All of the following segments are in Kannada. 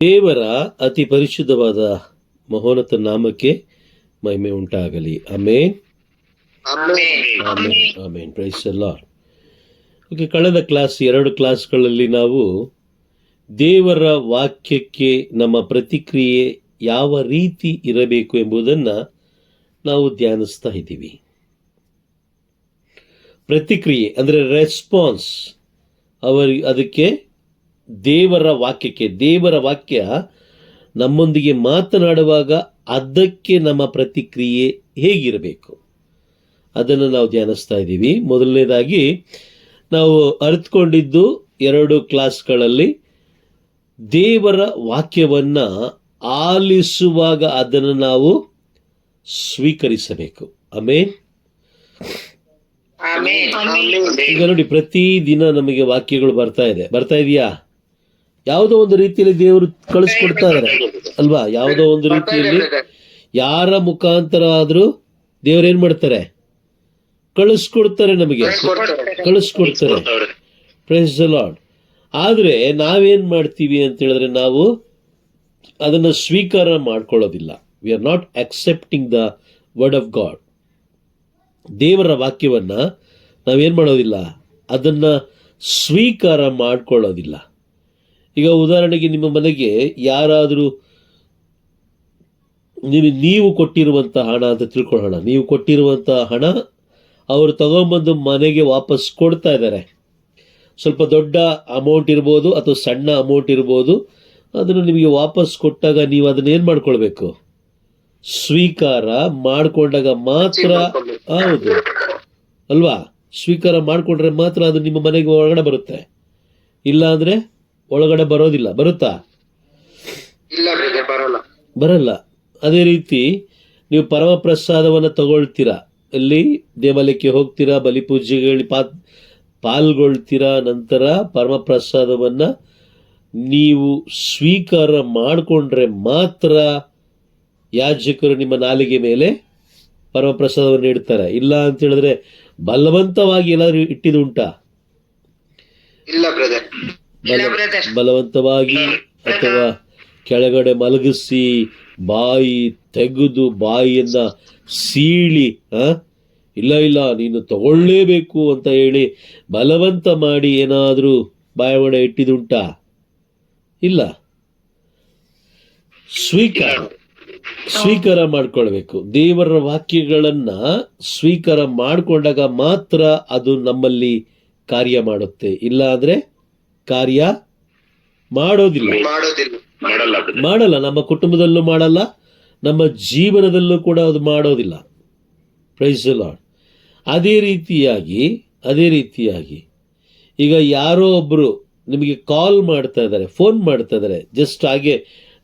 ದೇವರ ಅತಿ ಪರಿಶುದ್ಧವಾದ ಮಹೋನ್ನತ ನಾಮಕ್ಕೆ ಮಹಿಮೆ ಉಂಟಾಗಲಿ. Amen, amen, amen. Praise the lord. Okay, ಕಳೆದ ಎರಡು ಕ್ಲಾಸ್ಗಳಲ್ಲಿ ನಾವು ದೇವರ ವಾಕ್ಯಕ್ಕೆ ನಮ್ಮ ಪ್ರತಿಕ್ರಿಯೆ ಯಾವ ರೀತಿ ಇರಬೇಕು ಎಂಬುದನ್ನು ನಾವು ಧ್ಯಾನಿಸ್ತಾ ಇದ್ದೀವಿ. ಪ್ರತಿಕ್ರಿಯೆ ಅಂದರೆ ರೆಸ್ಪಾನ್ಸ್, ಅದಕ್ಕೆ ದೇವರ ವಾಕ್ಯ ನಮ್ಮೊಂದಿಗೆ ಮಾತನಾಡುವಾಗ ಅದಕ್ಕೆ ನಮ್ಮ ಪ್ರತಿಕ್ರಿಯೆ ಹೇಗಿರಬೇಕು ಅದನ್ನು ನಾವು ಧ್ಯಾನಿಸ್ತಾ ಇದ್ದೀವಿ. ಮೊದಲನೇದಾಗಿ ನಾವು ಅರಿತುಕೊಂಡಿದ್ದು 2 ಕ್ಲಾಸ್ಗಳಲ್ಲಿ ದೇವರ ವಾಕ್ಯವನ್ನು ಆಲಿಸುವಾಗ ಅದನ್ನು ನಾವು ಸ್ವೀಕರಿಸಬೇಕು. ಆಮೆನ್. ಈಗ ನೋಡಿ, ಪ್ರತಿದಿನ ನಮಗೆ ವಾಕ್ಯಗಳು ಬರ್ತಾ ಇದೆಯಾ? ಯಾವುದೋ ಒಂದು ರೀತಿಯಲ್ಲಿ ದೇವರು ಕಳಿಸ್ಕೊಡ್ತಾ ಇದ್ದಾರೆ ಅಲ್ವಾ? ಯಾವುದೋ ಒಂದು ರೀತಿಯಲ್ಲಿ ಯಾರ ಮುಖಾಂತರ ಆದ್ರೂ ದೇವ್ರೇನ್ ಮಾಡ್ತಾರೆ? ಕಳಿಸ್ಕೊಡ್ತಾರೆ, ನಮಗೆ ಕಳಿಸ್ಕೊಡ್ತಾರೆ. Price the lord. ಆದ್ರೆ ನಾವೇನ್ ಮಾಡ್ತೀವಿ ಅಂತ ಹೇಳಿದ್ರೆ, ನಾವು ಅದನ್ನ ಸ್ವೀಕಾರ ಮಾಡ್ಕೊಳ್ಳೋದಿಲ್ಲ. We are not accepting the word of God. ದೇವರ ವಾಕ್ಯವನ್ನ ನಾವೇನ್ ಮಾಡೋದಿಲ್ಲ, ಅದನ್ನ ಸ್ವೀಕಾರ ಮಾಡ್ಕೊಳ್ಳೋದಿಲ್ಲ. ಈಗ ಉದಾಹರಣೆಗೆ, ನಿಮ್ಮ ಮನೆಗೆ ಯಾರಾದರೂ ನೀವು ಕೊಟ್ಟಿರುವಂತಹ ಹಣ ಅಂತ ತಿಳ್ಕೊಳ್ಳೋಣ, ನೀವು ಕೊಟ್ಟಿರುವಂತಹ ಹಣ ಅವರು ತಗೊಂಬಂದು ಮನೆಗೆ ವಾಪಸ್ ಕೊಡ್ತಾ ಇದ್ದಾರೆ. ಸ್ವಲ್ಪ ದೊಡ್ಡ ಅಮೌಂಟ್ ಇರ್ಬೋದು ಅಥವಾ ಸಣ್ಣ ಅಮೌಂಟ್ ಇರ್ಬೋದು. ಅದನ್ನು ನಿಮಗೆ ವಾಪಸ್ ಕೊಟ್ಟಾಗ ನೀವು ಅದನ್ನೇನು ಮಾಡ್ಕೊಳ್ಬೇಕು? ಸ್ವೀಕಾರ ಮಾಡಿಕೊಂಡಾಗ ಮಾತ್ರ. ಹೌದು ಅಲ್ವಾ? ಸ್ವೀಕಾರ ಮಾಡಿಕೊಂಡ್ರೆ ಮಾತ್ರ ಅದು ನಿಮ್ಮ ಮನೆಗೆ ಒಳಗಡೆ ಬರುತ್ತೆ. ಇಲ್ಲ ಅಂದ್ರೆ ಒಳಗಡೆ ಬರೋದಿಲ್ಲ. ಬರುತ್ತಾ? ಬರಲ್ಲ. ಅದೇ ರೀತಿ ನೀವು ಪರಮ ಪ್ರಸಾದವನ್ನು ತಗೊಳ್ತೀರಾ, ಅಲ್ಲಿ ದೇವಾಲಯಕ್ಕೆ ಹೋಗ್ತೀರಾ, ಬಲಿಪೂಜೆಗಳಿಗೆ ಪಾಲ್ಗೊಳ್ತೀರಾ. ನಂತರ ಪರಮ ಪ್ರಸಾದವನ್ನು ನೀವು ಸ್ವೀಕಾರ ಮಾಡಿಕೊಂಡ್ರೆ ಮಾತ್ರ ಯಾಜಕರು ನಿಮ್ಮ ನಾಲಿಗೆ ಮೇಲೆ ಪರಮ ಪ್ರಸಾದವನ್ನು ಇಡ್ತಾರೆ. ಇಲ್ಲ ಅಂತ ಹೇಳಿದ್ರೆ ಬಲವಂತವಾಗಿ ಎಲ್ಲರೂ ಇಟ್ಟಿದುಂಟಾ? ಬಲವಂತವಾಗಿ ಅಥವಾ ಕೆಳಗಡೆ ಮಲಗಿಸಿ ಬಾಯಿ ತೆಗೆದು ಬಾಯಿಯನ್ನ ಸೀಳಿ ಇಲ್ಲ ನೀನು ತಗೊಳ್ಳೇಬೇಕು ಅಂತ ಹೇಳಿ ಬಲವಂತ ಮಾಡಿ ಏನಾದರೂ ಬಾಯವಡೆ ಇಟ್ಟಿದುಂಟಾ? ಇಲ್ಲ. ಸ್ವೀಕಾರ ಮಾಡ್ಕೊಳ್ಬೇಕು. ದೇವರ ವಾಕ್ಯಗಳನ್ನ ಸ್ವೀಕಾರ ಮಾಡಿಕೊಂಡಾಗ ಮಾತ್ರ ಅದು ನಮ್ಮಲ್ಲಿ ಕಾರ್ಯ ಮಾಡುತ್ತೆ. ಇಲ್ಲ ಅಂದ್ರೆ ಕಾರ್ಯ ಮಾಡಲ್ಲ. ನಮ್ಮ ಕುಟುಂಬದಲ್ಲೂ ಮಾಡಲ್ಲ, ನಮ್ಮ ಜೀವನದಲ್ಲೂ ಕೂಡ ಅದು ಮಾಡೋದಿಲ್ಲ. Praise the lord. ಅದೇ ರೀತಿಯಾಗಿ ಈಗ ಯಾರೋ ಒಬ್ರು ನಿಮಗೆ ಕಾಲ್ ಮಾಡ್ತಾ ಇದ್ದಾರೆ, ಫೋನ್ ಮಾಡ್ತಾ ಇದ್ದಾರೆ. ಜಸ್ಟ್ ಹಾಗೆ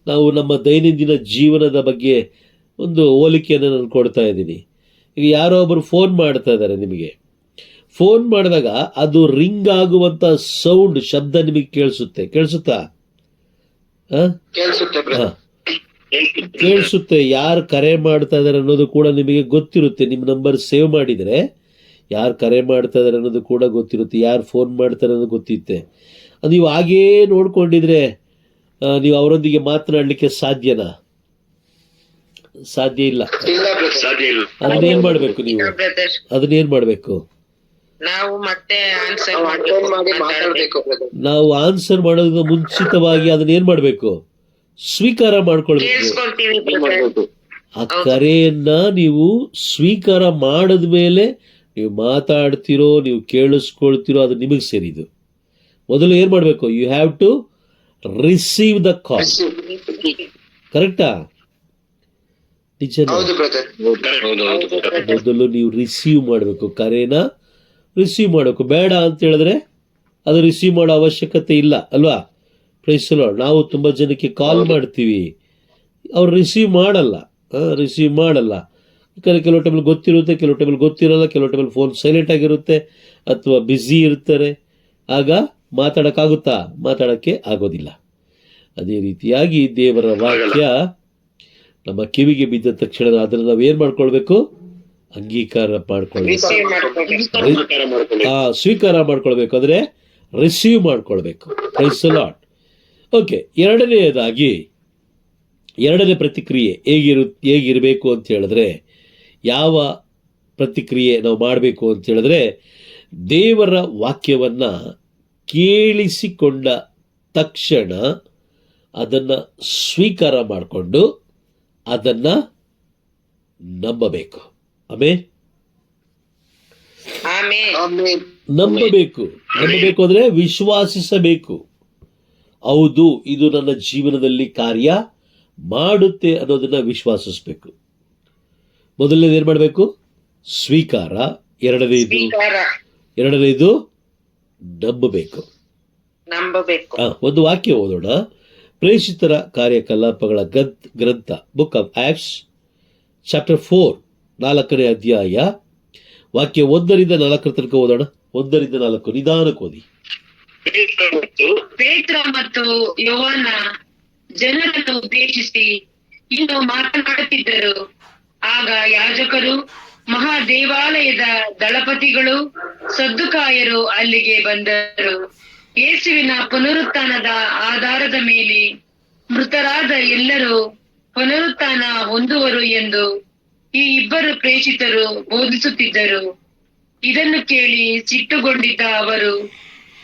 ನಾವು ನಮ್ಮ ದೈನಂದಿನ ಜೀವನದ ಬಗ್ಗೆ ಒಂದು ಹೋಲಿಕೆಯನ್ನು ನಾನು ಕೊಡ್ತಾ ಇದ್ದೀನಿ. ಈಗ ಯಾರೋ ಒಬ್ಬರು ಫೋನ್ ಮಾಡ್ತಾ ಇದ್ದಾರೆ, ನಿಮಗೆ ಫೋನ್ ಮಾಡಿದಾಗ ಅದು ರಿಂಗ್ ಆಗುವಂತ ಸೌಂಡ್, ಶಬ್ದ ನಿಮಗೆ ಕೇಳಿಸುತ್ತಾ? ಕೇಳಿಸುತ್ತೆ. ಯಾರು ಕರೆ ಮಾಡ್ತಾ ಇದ್ದಾರೆ ಅನ್ನೋದು ಕೂಡ ನಿಮಗೆ ಗೊತ್ತಿರುತ್ತೆ. ನಿಮ್ಮ ನಂಬರ್ ಸೇವ್ ಮಾಡಿದರೆ ಯಾರು ಕರೆ ಮಾಡ್ತಾ ಇದ್ದಾರೆ ಅನ್ನೋದು ಕೂಡ ಗೊತ್ತಿರುತ್ತೆ, ಯಾರು ಫೋನ್ ಮಾಡ್ತಾರೆ ಅನ್ನೋದು ಗೊತ್ತಿರುತ್ತೆ. ನೀವು ಹಾಗೇ ನೋಡ್ಕೊಂಡಿದ್ರೆ ನೀವು ಅವರೊಂದಿಗೆ ಮಾತನಾಡಲಿಕ್ಕೆ ಸಾಧ್ಯನಾ? ಸಾಧ್ಯ ಇಲ್ಲ. ಅದನ್ನೇನ್ ಮಾಡ್ಬೇಕು? ನೀವು ಅದನ್ನೇನ್ ಮಾಡ್ಬೇಕು? ನಾವು ಆನ್ಸರ್ ಮಾಡೋದನ್ನ ಮುಂಚಿತವಾಗಿ ಅದನ್ನೇನ್ ಮಾಡ್ಬೇಕು? ಸ್ವೀಕಾರ ಮಾಡ್ಕೊಳ್ಬೇಕು. ಆ ಕರೆಯನ್ನ ನೀವು ಸ್ವೀಕಾರ ಮಾಡಿದ ಮೇಲೆ ನೀವು ಮಾತಾಡ್ತಿರೋ, ನೀವು ಕೇಳಿಸ್ಕೊಳ್ತಿರೋ, ಅದು ನಿಮಗೆ ಸೇರಿದು. ಮೊದಲು ಏನ್ ಮಾಡ್ಬೇಕು? You have to receive the call. ಕರೆಕ್ಟಾ? ಮೊದಲು ನೀವು ರಿಸೀವ್ ಮಾಡಬೇಕು, ಕರೆನ ರಿಸೀವ್ ಮಾಡಬೇಕು. ಬೇಡ ಅಂತ ಹೇಳಿದ್ರೆ ಅದು ರಿಸೀವ್ ಮಾಡೋ ಅವಶ್ಯಕತೆ ಇಲ್ಲ ಅಲ್ವಾ? Praise the lord. ನಾವು ತುಂಬಾ ಜನಕ್ಕೆ ಕಾಲ್ ಮಾಡ್ತೀವಿ, ಅವ್ರು ರಿಸೀವ್ ಮಾಡಲ್ಲ. ಕೆಲವು ಟೈಮಲ್ಲಿ ಗೊತ್ತಿರುತ್ತೆ, ಕೆಲವು ಟೈಮಲ್ಲಿ ಗೊತ್ತಿರಲ್ಲ, ಕೆಲವು ಟೈಮಲ್ಲಿ ಫೋನ್ ಸೈಲೆಂಟ್ ಆಗಿರುತ್ತೆ ಅಥವಾ ಬ್ಯುಸಿ ಇರ್ತಾರೆ. ಆಗ ಮಾತಾಡಕ್ಕೆ ಆಗೋದಿಲ್ಲ. ಅದೇ ರೀತಿಯಾಗಿ ದೇವರ ವಾಕ್ಯ ನಮ್ಮ ಕಿವಿಗೆ ಬಿದ್ದ ತಕ್ಷಣ ಅದನ್ನು ನಾವೇನ್ ಮಾಡ್ಕೊಳ್ಬೇಕು? ಅಂಗೀಕಾರ ಮಾಡ್ಕೊಳ್ಬೇಕು, ಸ್ವೀಕಾರ ಮಾಡ್ಕೊಳ್ಬೇಕು. ಅಂದ್ರೆ ರಿಸೀವ್ ಮಾಡ್ಕೊಳ್ಬೇಕು. Price the lord. ಓಕೆ, ಎರಡನೇ ಪ್ರತಿಕ್ರಿಯೆ ಹೇಗಿರಬೇಕು ಅಂತ ಹೇಳಿದ್ರೆ, ಯಾವ ಪ್ರತಿಕ್ರಿಯೆ ನಾವು ಮಾಡಬೇಕು ಅಂತ ಹೇಳಿದ್ರೆ, ದೇವರ ವಾಕ್ಯವನ್ನು ಕೇಳಿಸಿಕೊಂಡ ತಕ್ಷಣ ಅದನ್ನು ಸ್ವೀಕಾರ ಮಾಡಿಕೊಂಡು ಅದನ್ನು ನಂಬಬೇಕು. ನಂಬಬೇಕು ಅಂದರೆ ವಿಶ್ವಾಸಿಸಬೇಕು. ಹೌದು, ಇದು ನನ್ನ ಜೀವನದಲ್ಲಿ ಕಾರ್ಯ ಮಾಡುತ್ತೆ ಅನ್ನೋದನ್ನ ವಿಶ್ವಾಸಿಸಬೇಕು. ಮೊದಲನೇದು ಏನು ಮಾಡಬೇಕು? ಸ್ವೀಕಾರ. ಎರಡನೇದು ನಂಬಬೇಕು. ಒಂದು ವಾಕ್ಯ ಓದೋಣ. ಪ್ರೇಷಿತರ ಕಾರ್ಯಕಲಾಪಗಳ ಗ್ರಂಥ, ಬುಕ್ ಆಫ್ ಆಕ್ಟ್ಸ್, ಚಾಪ್ಟರ್ 4, 4ನೇ ಅಧ್ಯಾಯ, ವಾಕ್ಯ 1ರಿಂದ 4 ತನಕ ಓದೋಣ. 1ರಿಂದ 4 ನಿಧಾನಕ್ಕೆ ಓದಿ. ಪೇತ್ರ ಮತ್ತು ಯೋಹಾನ ಜನರನ್ನು ಉದ್ದೇಶಿಸಿ ಇನ್ನು ಮಾತನಾಡುತ್ತಿದ್ದರು. ಆಗ ಯಾಜಕರು, ಮಹಾದೇವಾಲಯದ ದಳಪತಿಗಳು, ಸದ್ದುಕಾಯರು ಅಲ್ಲಿಗೆ ಬಂದರು. ಯೇಸುವಿನ ಪುನರುತ್ಥಾನದ ಆಧಾರದ ಮೇಲೆ ಮೃತರಾದ ಎಲ್ಲರೂ ಪುನರುತ್ಥಾನ ಹೊಂದುವರು ಎಂದು ಈ ಇಬ್ಬರು ಪ್ರೇಷಿತರು ಬೋಧಿಸುತ್ತಿದ್ದರು. ಇದನ್ನು ಕೇಳಿ ಸಿಟ್ಟುಗೊಂಡಿದ್ದ ಅವರು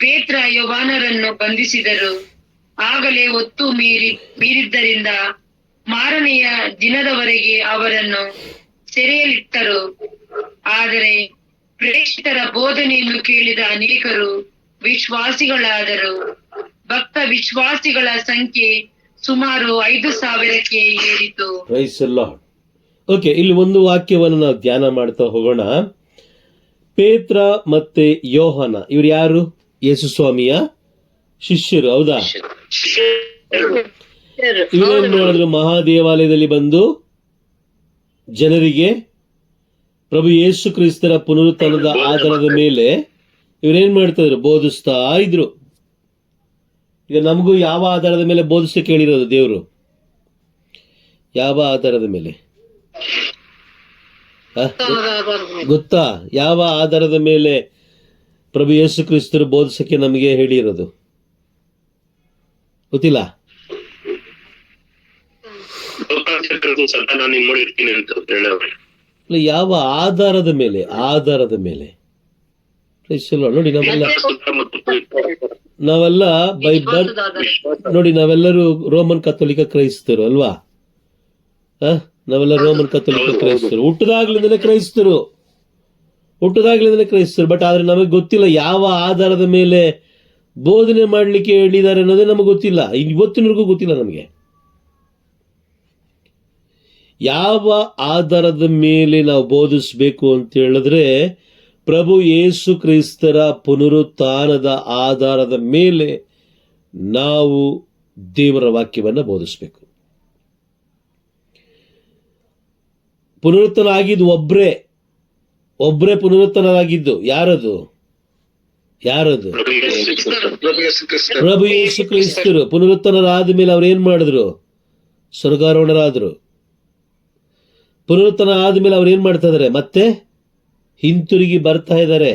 ಪೇತ್ರ ಯೋಹಾನರನ್ನು ಬಂಧಿಸಿದರು. ಆಗಲೇ ಹೊತ್ತು ಮೀರಿದ್ದರಿಂದ ಮಾರನೆಯ ದಿನದವರೆಗೆ ಅವರನ್ನು ಸೆರೆಯಲ್ಲಿಟ್ಟರು. ಆದರೆ ಪ್ರೇಷಿತರ ಬೋಧನೆಯನ್ನು ಕೇಳಿದ ಅನೇಕರು ವಿಶ್ವಾಸಿಗಳಾದರು. ಭಕ್ತ ವಿಶ್ವಾಸಿಗಳ ಸಂಖ್ಯೆ ಸುಮಾರು 5,000ಕ್ಕೆ ಏರಿತು. ಓಕೆ, ಇಲ್ಲಿ ಒಂದು ವಾಕ್ಯವನ್ನು ನಾವು ಧ್ಯಾನ ಮಾಡ್ತಾ ಹೋಗೋಣ. ಪೇತ್ರ ಮತ್ತೆ ಯೋಹಾನ ಇವ್ರು ಯಾರು? ಯೇಸು ಸ್ವಾಮಿಯ ಶಿಷ್ಯರು, ಹೌದಾ? ಇವರೇನ್ ಮಾಡಿದ್ರು? ಮಹಾದೇವಾಲಯದಲ್ಲಿ ಬಂದು ಜನರಿಗೆ ಪ್ರಭು ಯೇಸು ಕ್ರಿಸ್ತರ ಪುನರುತ್ಥಾನದ ಆಧಾರದ ಮೇಲೆ ಇವರೇನ್ ಮಾಡ್ತಾ ಇದ್ರು? ಬೋಧಿಸ್ತಾ ಇದ್ರು. ಈಗ ನಮಗೂ ಯಾವ ಆಧಾರದ ಮೇಲೆ ಬೋಧಿಸಕ್ಕೆ ಹೇಳಿರೋದು ದೇವರು? ಯಾವ ಆಧಾರದ ಮೇಲೆ ಗೊತ್ತಾ? ಯಾವ ಆಧಾರದ ಮೇಲೆ ಪ್ರಭು ಯೇಸು ಕ್ರಿಸ್ತರು ಬೋಧಿಸಕ್ಕೆ ನಮಗೆ ಹೇಳಿರೋದು ಗೊತ್ತಿಲ್ಲ? ಯಾವ ಆಧಾರದ ಮೇಲೆ? ನೋಡಿ, ನಾವೆಲ್ಲ ಬೈಬಲ್ ನೋಡಿ, ನಾವೆಲ್ಲರೂ ರೋಮನ್ ಕಥೋಲಿಕ ಕ್ರೈಸ್ತರು ಅಲ್ವಾ? ನಾವೆಲ್ಲ ರೋಮನ್ ಕಥೋಲಿಕ ಕ್ರೈಸ್ತರು, ಹುಟ್ಟದಾಗ್ಲಿಂದಲೇ ಕ್ರೈಸ್ತರು. ಬಟ್ ಆದ್ರೆ ನಮಗೆ ಗೊತ್ತಿಲ್ಲ ಯಾವ ಆಧಾರದ ಮೇಲೆ ಬೋಧನೆ ಮಾಡ್ಲಿಕ್ಕೆ ಹೇಳಿದ್ದಾರೆ ಅನ್ನೋದೇ ನಮಗೆ ಗೊತ್ತಿಲ್ಲ. ಇವತ್ತಿನವರೆಗೂ ಗೊತ್ತಿಲ್ಲ ನಮಗೆ ಯಾವ ಆಧಾರದ ಮೇಲೆ ನಾವು ಬೋಧಿಸ್ಬೇಕು ಅಂತ ಹೇಳಿದ್ರೆ, ಪ್ರಭು ಯೇಸು ಕ್ರಿಸ್ತರ ಪುನರುತ್ಥಾನದ ಆಧಾರದ ಮೇಲೆ ನಾವು ದೇವರ ವಾಕ್ಯವನ್ನು ಬೋಧಿಸಬೇಕು. ಪುನರುತ್ಥಾನ ಆಗಿದ್ದು ಒಬ್ಬರೇ ಪುನರುತ್ಥಾನರಾಗಿದ್ದು. ಯಾರದು? ಪ್ರಭು ಯೇಸು ಕ್ರಿಸ್ತರು ಪುನರುತ್ಥಾನರಾದ ಮೇಲೆ ಅವ್ರು ಏನ್ ಮಾಡಿದ್ರು? ಸ್ವರ್ಗಾರೋಹಣರಾದ್ರು. ಪುನರುತ್ಥಾನ ಆದ್ಮೇಲೆ ಅವ್ರು ಏನ್ ಮಾಡ್ತಾ ಇದಾರೆ? ಮತ್ತೆ ಹಿಂತಿರುಗಿ ಬರ್ತಾ ಇದ್ದಾರೆ,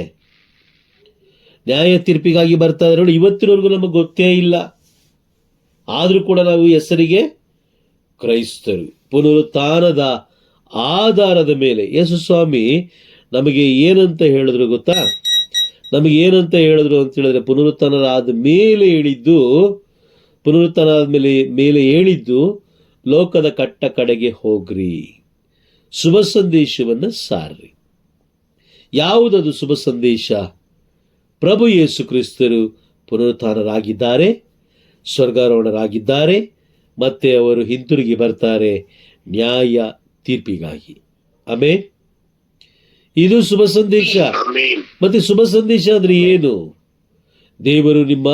ನ್ಯಾಯ ತೀರ್ಪಿಗಾಗಿ ಬರ್ತಾ ಇದ್ದಾರೆ. ನೋಡಿ, ಇವತ್ತಿನವರೆಗೂ ನಮಗೆ ಗೊತ್ತೇ ಇಲ್ಲ. ಆದ್ರೂ ಕೂಡ ನಾವು ಹೆಸರಿಗೆ ಕ್ರೈಸ್ತರು. ಪುನರುತ್ಥಾನದ ಆಧಾರದ ಮೇಲೆ ಯೇಸು ಸ್ವಾಮಿ ನಮಗೆ ಏನಂತ ಹೇಳಿದ್ರು ಗೊತ್ತಾ? ನಮಗೆ ಏನಂತ ಹೇಳಿದ್ರು ಅಂತ ಹೇಳಿದ್ರೆ, ಪುನರುತ್ಥಾನದ ಮೇಲೆ ಹೇಳಿದ್ದು ಲೋಕದ ಕಟ್ಟ ಕಡೆಗೆ ಹೋಗ್ರಿ, ಶುಭ ಸಂದೇಶವನ್ನು ಸಾರ್ರಿ. ಯಾವುದದು ಶುಭ ಸಂದೇಶ? ಪ್ರಭು ಯೇಸು ಕ್ರಿಸ್ತರು ಪುನರುತ್ಥಾನರಾಗಿದ್ದಾರೆ, ಸ್ವರ್ಗಾರೋಹಣರಾಗಿದ್ದಾರೆ, ಮತ್ತೆ ಅವರು ಹಿಂತಿರುಗಿ ಬರ್ತಾರೆ ನ್ಯಾಯ ತೀರ್ಪಿಗಾಗಿ. ಆಮೆನ್. ಇದು ಶುಭ ಸಂದೇಶ. ಮತ್ತೆ ಶುಭ ಸಂದೇಶ ಅಂದ್ರೆ ಏನು? ದೇವರು ನಿಮ್ಮ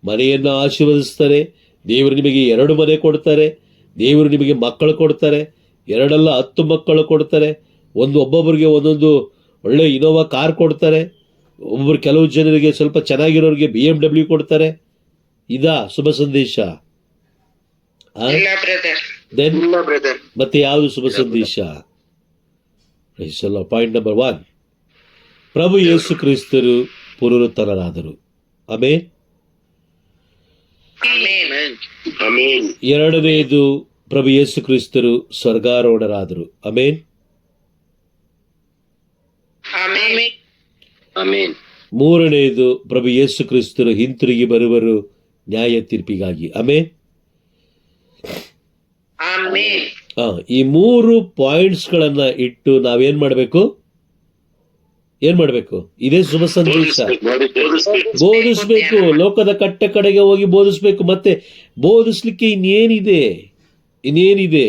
ಮನೆಯನ್ನ ಆಶೀರ್ವದಿಸ್ತಾರೆ, ದೇವರು ನಿಮಗೆ 2 ಮನೆ ಕೊಡ್ತಾರೆ, ದೇವರು ನಿಮಗೆ ಮಕ್ಕಳು ಕೊಡ್ತಾರೆ, 2 ಅಲ್ಲ 10 ಮಕ್ಕಳು ಕೊಡ್ತಾರೆ, ಒಬ್ಬೊಬ್ಬರಿಗೆ ಒಂದೊಂದು ಒಳ್ಳೆ ಇನೋವಾ ಕಾರ್ ಕೊಡ್ತಾರೆ, ಒಬ್ಬೊಬ್ಬರು ಕೆಲವು ಜನರಿಗೆ ಸ್ವಲ್ಪ ಚೆನ್ನಾಗಿರೋರಿಗೆ BMW ಕೊಡ್ತಾರೆ. ಇದಾ ಶುಭ ಸಂದೇಶ? ಮತ್ತೆ ಯಾವುದು ಶುಭ ಸಂದೇಶ? ಪಾಯಿಂಟ್ ನಂಬರ್ 1, ಪ್ರಭು ಯೇಸು ಕ್ರಿಸ್ತರು ಪುನರುತ್ಥಾನರಾದರು. ಆಮೆನ್. ಆಮೆನ್. ಎರಡನೆಯದು ಪ್ರಭು ಯೇಸು ಕ್ರಿಸ್ತರು ಸ್ವರ್ಗಾರೋಹಣರಾದರು. ಆಮೇನ್. ಆಮೆನ್. ಮೂರನೆಯದು ಪ್ರಭು ಯೇಸು ಕ್ರಿಸ್ತರು ಹಿಂತಿರುಗಿ ಬರುವರು ನ್ಯಾಯ ತೀರ್ಪಿಗಾಗಿ. ಆಮೇನ್. ಈ 3 ಪಾಯಿಂಟ್ಸ್ಗಳನ್ನ ಇಟ್ಟು ನಾವೇನ್ ಮಾಡಬೇಕು? ಏನ್ ಮಾಡಬೇಕು? ಇದೇ ಶುಭ ಸಂದೇಶ. ಬೋಧಿಸ್ಬೇಕು. ಲೋಕದ ಕಟ್ಟ ಕಡೆಗೆ ಹೋಗಿ ಬೋಧಿಸ್ಬೇಕು. ಮತ್ತೆ ಬೋಧಿಸ್ಲಿಕ್ಕೆ ಇನ್ನೇನಿದೆ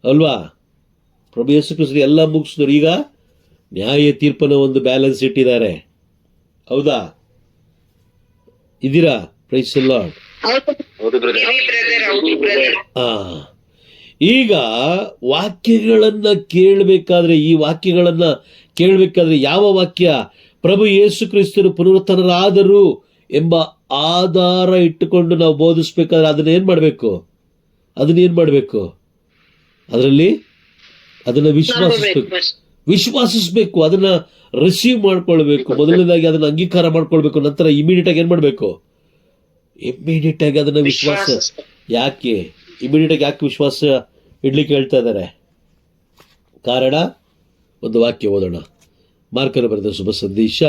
ಅಲ್ವಾ? ಪ್ರಭು ಯೇಸು ಕ್ರಿಸ್ತರು ಎಲ್ಲ ಮುಗಿಸಿದ್ರು. ಈಗ ನ್ಯಾಯ ತೀರ್ಪನ ಒಂದು ಬ್ಯಾಲೆನ್ಸ್ ಇಟ್ಟಿದ್ದಾರೆ. ಹೌದಾ? ಇದ್ದೀರಾ? Praise the lord. ಈಗ ವಾಕ್ಯಗಳನ್ನ ಕೇಳಬೇಕಾದ್ರೆ, ಈ ವಾಕ್ಯಗಳನ್ನ ಕೇಳಬೇಕಾದ್ರೆ ಯಾವ ವಾಕ್ಯ? ಪ್ರಭು ಯೇಸು ಕ್ರಿಸ್ತರು ಪುನರುತ್ಥಾನರಾದರು ಎಂಬ ಆಧಾರ ಇಟ್ಟುಕೊಂಡು ನಾವು ಬೋಧಿಸ್ಬೇಕಾದ್ರೆ ಅದನ್ನ ಏನ್ ಮಾಡಬೇಕು? ಅದರಲ್ಲಿ ಅದನ್ನ ವಿಶ್ವಾಸಿಸ್ಬೇಕು. ಅದನ್ನ ರಿಸೀವ್ ಮಾಡ್ಕೊಳ್ಬೇಕು. ಮೊದಲನೇದಾಗಿ ಅದನ್ನ ಅಂಗೀಕಾರ ಮಾಡ್ಕೊಳ್ಬೇಕು. ನಂತರ ಇಮಿಡಿಯೇಟ್ ಆಗಿ ಏನ್ ಮಾಡಬೇಕು? ಇಮಿಡಿಯೇಟ್ ಆಗಿ ಅದನ್ನ ವಿಶ್ವಾಸ. ಯಾಕೆ ಇಮಿಡಿಯೇಟ್ ಆಗಿ ವಿಶ್ವಾಸ ಇಡ್ಲಿಕ್ಕೆ ಹೇಳ್ತಾ ಇದ್ದಾರೆ? ಕಾರಣ, ಒಂದು ವಾಕ್ಯ ಓದೋಣ. ಮಾರ್ಕನ ಬರೆದ ಶುಭ ಸಂದೇಶ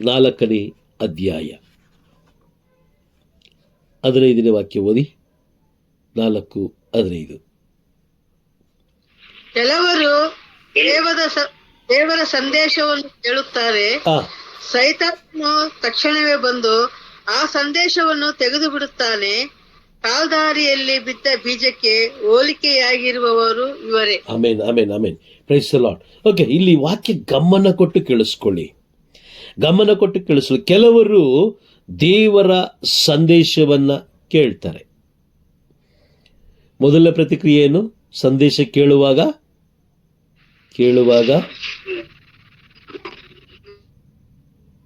4ನೇ ಅಧ್ಯಾಯ 15ನೇ ವಾಕ್ಯ ಓದಿ. 4:15. ಕೆಲವರು ದೇವರ ಸಂದೇಶವನ್ನು ಕೇಳುತ್ತಾರೆ. ಸೈತಾನನು ತಕ್ಷಣವೇ ಬಂದು ಆ ಸಂದೇಶವನ್ನು ತೆಗೆದು ಬಿಡುತ್ತಾನೆ. ಕಾಲ್ದಾರಿಯಲ್ಲಿ ಬಿದ್ದ ಬೀಜಕ್ಕೆ ಹೋಲಿಕೆಯಾಗಿರುವವರು ಇವರೇ. Amen, amen, amen. Praise the lord. Okay, ಇಲ್ಲಿ ವಾಕ್ಯ ಗಮನ ಕೊಟ್ಟು ಕೇಳಿಸ್ಕೊಳ್ಳಿ. ಕೆಲವರು ದೇವರ ಸಂದೇಶವನ್ನ ಕೇಳ್ತಾರೆ. ಮೊದಲ ಪ್ರತಿಕ್ರಿಯೆ ಏನು? ಸಂದೇಶ ಕೇಳುವಾಗ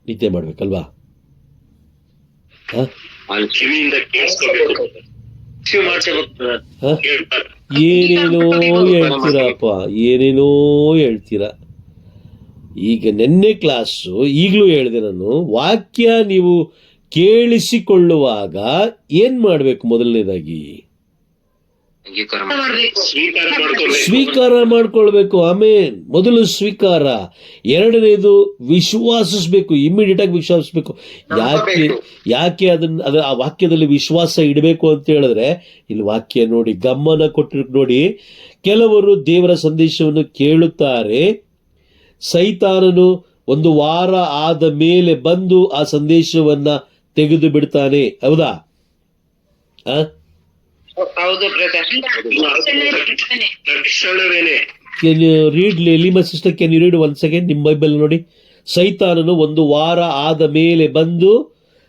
ನಿದ್ದೆ ಮಾಡ್ಬೇಕಲ್ವಾ? ಏನೇನೋ ಹೇಳ್ತೀರಾ. ಈಗ ನಿನ್ನೆ ಕ್ಲಾಸು, ಈಗಲೂ ಹೇಳಿದೆ ನಾನು, ವಾಕ್ಯ ನೀವು ಕೇಳಿಸಿಕೊಳ್ಳುವಾಗ ಏನ್ ಮಾಡ್ಬೇಕು? ಮೊದಲನೇದಾಗಿ ಸ್ವೀಕಾರ ಮಾಡ್ಕೊಳ್ಬೇಕು. ಆಮೇನ್. ಮೊದಲು ಸ್ವೀಕಾರ. ಎರಡನೇದು ವಿಶ್ವಾಸಿಸ್ಬೇಕು. ಇಮಿಡಿಯೇಟ್ ಆಗಿ ವಿಶ್ವಾಸಿಸ್ಬೇಕು. ಯಾಕೆ ಅದನ್ನ ಆ ವಾಕ್ಯದಲ್ಲಿ ವಿಶ್ವಾಸ ಇಡಬೇಕು ಅಂತ ಹೇಳಿದ್ರೆ, ಇಲ್ಲಿ ವಾಕ್ಯ ನೋಡಿ, ಗಮನ ಕೊಟ್ಟು ನೋಡಿ. ಕೆಲವರು ದೇವರ ಸಂದೇಶವನ್ನು ಕೇಳುತ್ತಾರೆ. ಸೈತಾನನು 1 ವಾರ ಆದ ಮೇಲೆ ಬಂದು ಆ ಸಂದೇಶವನ್ನ ತೆಗೆದು ಬಿಡ್ತಾನೆ. ಹೌದಾ? ಹೌದು Can you read, Lima sister, can you read once again? ನಿಮ್ಮ ಬೈಬಲ್ ನೋಡಿ. ಸೈತಾನನು 1 ವಾರ ಆದ ಮೇಲೆ ಬಂದು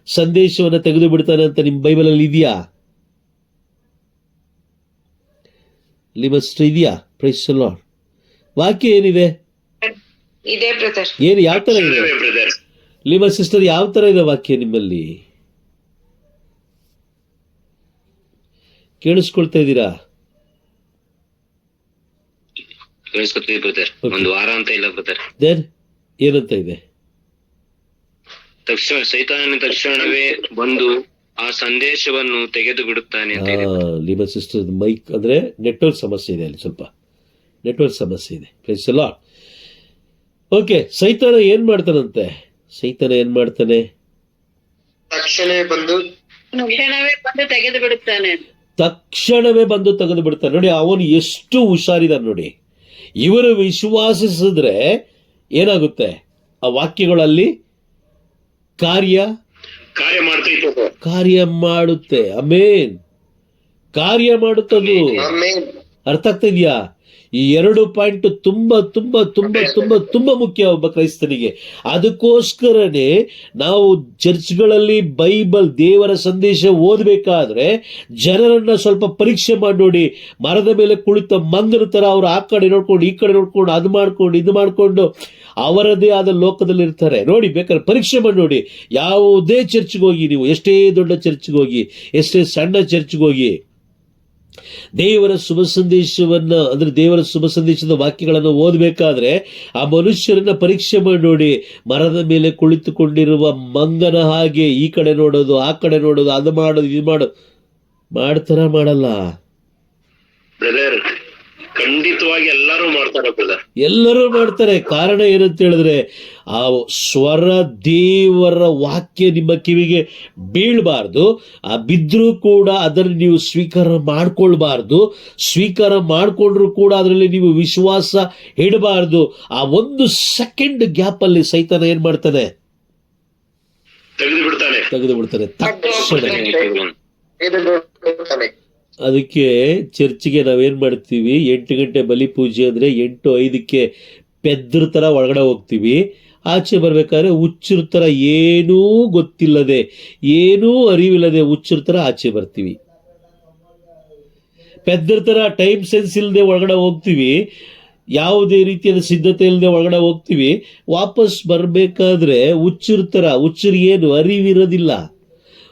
ಸಂದೇಶವನ್ನು ತೆಗೆದು ಬಿಡ್ತಾನೆ ಅಂತ ನಿಮ್ಮ ಬೈಬಲ್ ಅಲ್ಲಿ ಇದೆಯಾ? ಲಿಮಾ ಸಿಸ್ಟರ್ ಇದೆಯಾ? Praise the lord. ವಾಕ್ಯ ಏನಿದೆ? ಏನು, ಯಾವ ತರ ಇದೆ? ಲಿಮಾ ಸಿಸ್ಟರ್, ಯಾವ ತರ ಇದೆ ವಾಕ್ಯ ನಿಮ್ಮಲ್ಲಿ? ಕೇಳಿಸ್ಕೊಳ್ತಾ ಇದ್ದೀರಾ? ಒಂದು ವಾರ ಅಂತ ಇಲ್ಲ ಬ್ರದರ್. ದೆನ್ ಏನಂತ ಇದೆ? ತಕ್ಷಣವೇ ಬಂದು ಆ ಸಂದೇಶವನ್ನು ತೆಗೆದು ಬಿಡುತ್ತಾನೆ ಅಂತ ಇದೆ. ಲಿಮಾ ಸಿಸ್ಟರ್ ಮೈಕ್ ಅಂದ್ರೆ ನೆಟ್ವರ್ಕ್ ಸಮಸ್ಯೆ ಇದೆ, ಅಲ್ಲಿ ಸ್ವಲ್ಪ ನೆಟ್ವರ್ಕ್ ಸಮಸ್ಯೆ ಇದೆ. Price the lord. ಓಕೆ, ಸೈತಾನ ಏನ್ ಮಾಡ್ತಾನೆ? ತಕ್ಷಣವೇ ಬಂದು ತೆಗೆದು ಬಿಡುತ್ತಾನೆ. ತಕ್ಷಣವೇ ಬಂದು ತೆಗೆದು ಬಿಡ್ತಾನೆ. ನೋಡಿ, ಅವನು ಎಷ್ಟು ಹುಷಾರಿದಾನೆ ನೋಡಿ. ಇವರು ವಿಶ್ವಾಸಿಸಿದ್ರೆ ಏನಾಗುತ್ತೆ? ಆ ವಾಕ್ಯಗಳಲ್ಲಿ ಕಾರ್ಯ ಮಾಡುತ್ತೆ. ಆಮೇನ್. ಕಾರ್ಯ ಮಾಡುತ್ತದು. ಅರ್ಥ ಆಗ್ತಾ ಇದೆಯಾ? ಈ 2 ಪಾಯಿಂಟ್ ತುಂಬಾ ತುಂಬಾ ತುಂಬಾ ತುಂಬಾ ತುಂಬಾ ಮುಖ್ಯ ಒಬ್ಬ ಕ್ರೈಸ್ತನಿಗೆ. ಅದಕ್ಕೋಸ್ಕರನೇ ನಾವು ಚರ್ಚ್ಗಳಲ್ಲಿ ಬೈಬಲ್, ದೇವರ ಸಂದೇಶ ಓದಬೇಕಾದ್ರೆ ಜನರನ್ನ ಸ್ವಲ್ಪ ಪರೀಕ್ಷೆ ಮಾಡಿ ನೋಡಿ. ಮರದ ಮೇಲೆ ಕುಳಿತ ಮಂಗನ ತರ ಅವರು ಆ ಕಡೆ ನೋಡ್ಕೊಂಡು ಈ ಕಡೆ ನೋಡ್ಕೊಂಡು ಅದು ಮಾಡ್ಕೊಂಡು ಇದು ಮಾಡ್ಕೊಂಡು ಅವರದೇ ಆದ ಲೋಕದಲ್ಲಿ ಇರ್ತಾರೆ. ನೋಡಿ, ಬೇಕಾದ್ರೆ ಪರೀಕ್ಷೆ ಮಾಡಿ ನೋಡಿ. ಯಾವುದೇ ಚರ್ಚ್ಗೆ ಹೋಗಿ ನೀವು, ಎಷ್ಟೇ ದೊಡ್ಡ ಚರ್ಚ್ಗೆ ಹೋಗಿ, ಎಷ್ಟೇ ಸಣ್ಣ ಚರ್ಚ್ಗೆ ಹೋಗಿ, ದೇವರ ಶುಭ ಸಂದೇಶವನ್ನ ಅಂದ್ರೆ ದೇವರ ಶುಭ ಸಂದೇಶದ ವಾಕ್ಯಗಳನ್ನು ಓದಬೇಕಾದ್ರೆ ಆ ಮನುಷ್ಯರನ್ನ ಪರೀಕ್ಷೆ ಮಾಡಿ ನೋಡಿ. ಮರದ ಮೇಲೆ ಕುಳಿತುಕೊಂಡಿರುವ ಮಂಗನ ಹಾಗೆ ಈ ಕಡೆ ನೋಡೋದು, ಆ ಕಡೆ ನೋಡೋದು, ಅದು ಮಾಡೋದು, ಇದು ಮಾಡೋದು ಮಾಡಲ್ಲ. ಬ್ರದರ್, ಖಂಡಿತವಾಗಿ ಎಲ್ಲರೂ ಮಾಡ್ತಾರೆ ಬ್ರದರ್, ಎಲ್ಲರೂ ಮಾಡ್ತಾರೆ. ಕಾರಣ ಏನಂತ ಹೇಳಿದ್ರೆ ಆ ಸ್ವರ ದೇವರ ವಾಕ್ಯ ನಿಮ್ಮ ಕಿವಿಗೆ ಬೀಳಬಾರ್ದು. ಆ ಬಿದ್ದರೂ ಕೂಡ ಅದನ್ನು ನೀವು ಸ್ವೀಕಾರ ಮಾಡ್ಕೊಳ್ಬಾರ್ದು. ಸ್ವೀಕಾರ ಮಾಡ್ಕೊಂಡ್ರು ಕೂಡ ಅದರಲ್ಲಿ ನೀವು ವಿಶ್ವಾಸ ಇಡಬಾರ್ದು. ಆ ಒಂದು ಸೆಕೆಂಡ್ ಗ್ಯಾಪ್ ಅಲ್ಲಿ ಸೈತಾನ ಏನ್ ಮಾಡ್ತಾನೆ? ತೆಗೆದು ಬಿಡ್ತಾನೆ ತಕ್ಷಣ. ಅದಕ್ಕೆ ಚರ್ಚಿಗೆ ನಾವೇನ್ ಮಾಡ್ತೀವಿ, 8 ಗಂಟೆ ಬಲಿ ಪೂಜೆ ಅಂದ್ರೆ 8:05 ಪೆದ್ರ ತರ ಒಳಗಡೆ ಹೋಗ್ತೀವಿ. ಆಚೆ ಬರ್ಬೇಕಾದ್ರೆ ಹುಚ್ಚರ ತರ ಏನೂ ಗೊತ್ತಿಲ್ಲದೆ, ಏನೂ ಅರಿವಿಲ್ಲದೆ ಹುಚ್ಚರ ತರ ಆಚೆ ಬರ್ತೀವಿ. ಪೆದ್ರ ತರ ಟೈಮ್ ಸೆನ್ಸ್ ಇಲ್ಲದೆ ಒಳಗಡೆ ಹೋಗ್ತೀವಿ. ಯಾವುದೇ ರೀತಿಯಾದ ಸಿದ್ಧತೆ ಇಲ್ಲದೆ ಒಳಗಡೆ ಹೋಗ್ತೀವಿ. ವಾಪಸ್ ಬರ್ಬೇಕಾದ್ರೆ ಹುಚ್ಚರ ತರ. ಹುಚ್ಚರಿಗೆ ಏನು ಅರಿವಿರೋದಿಲ್ಲ,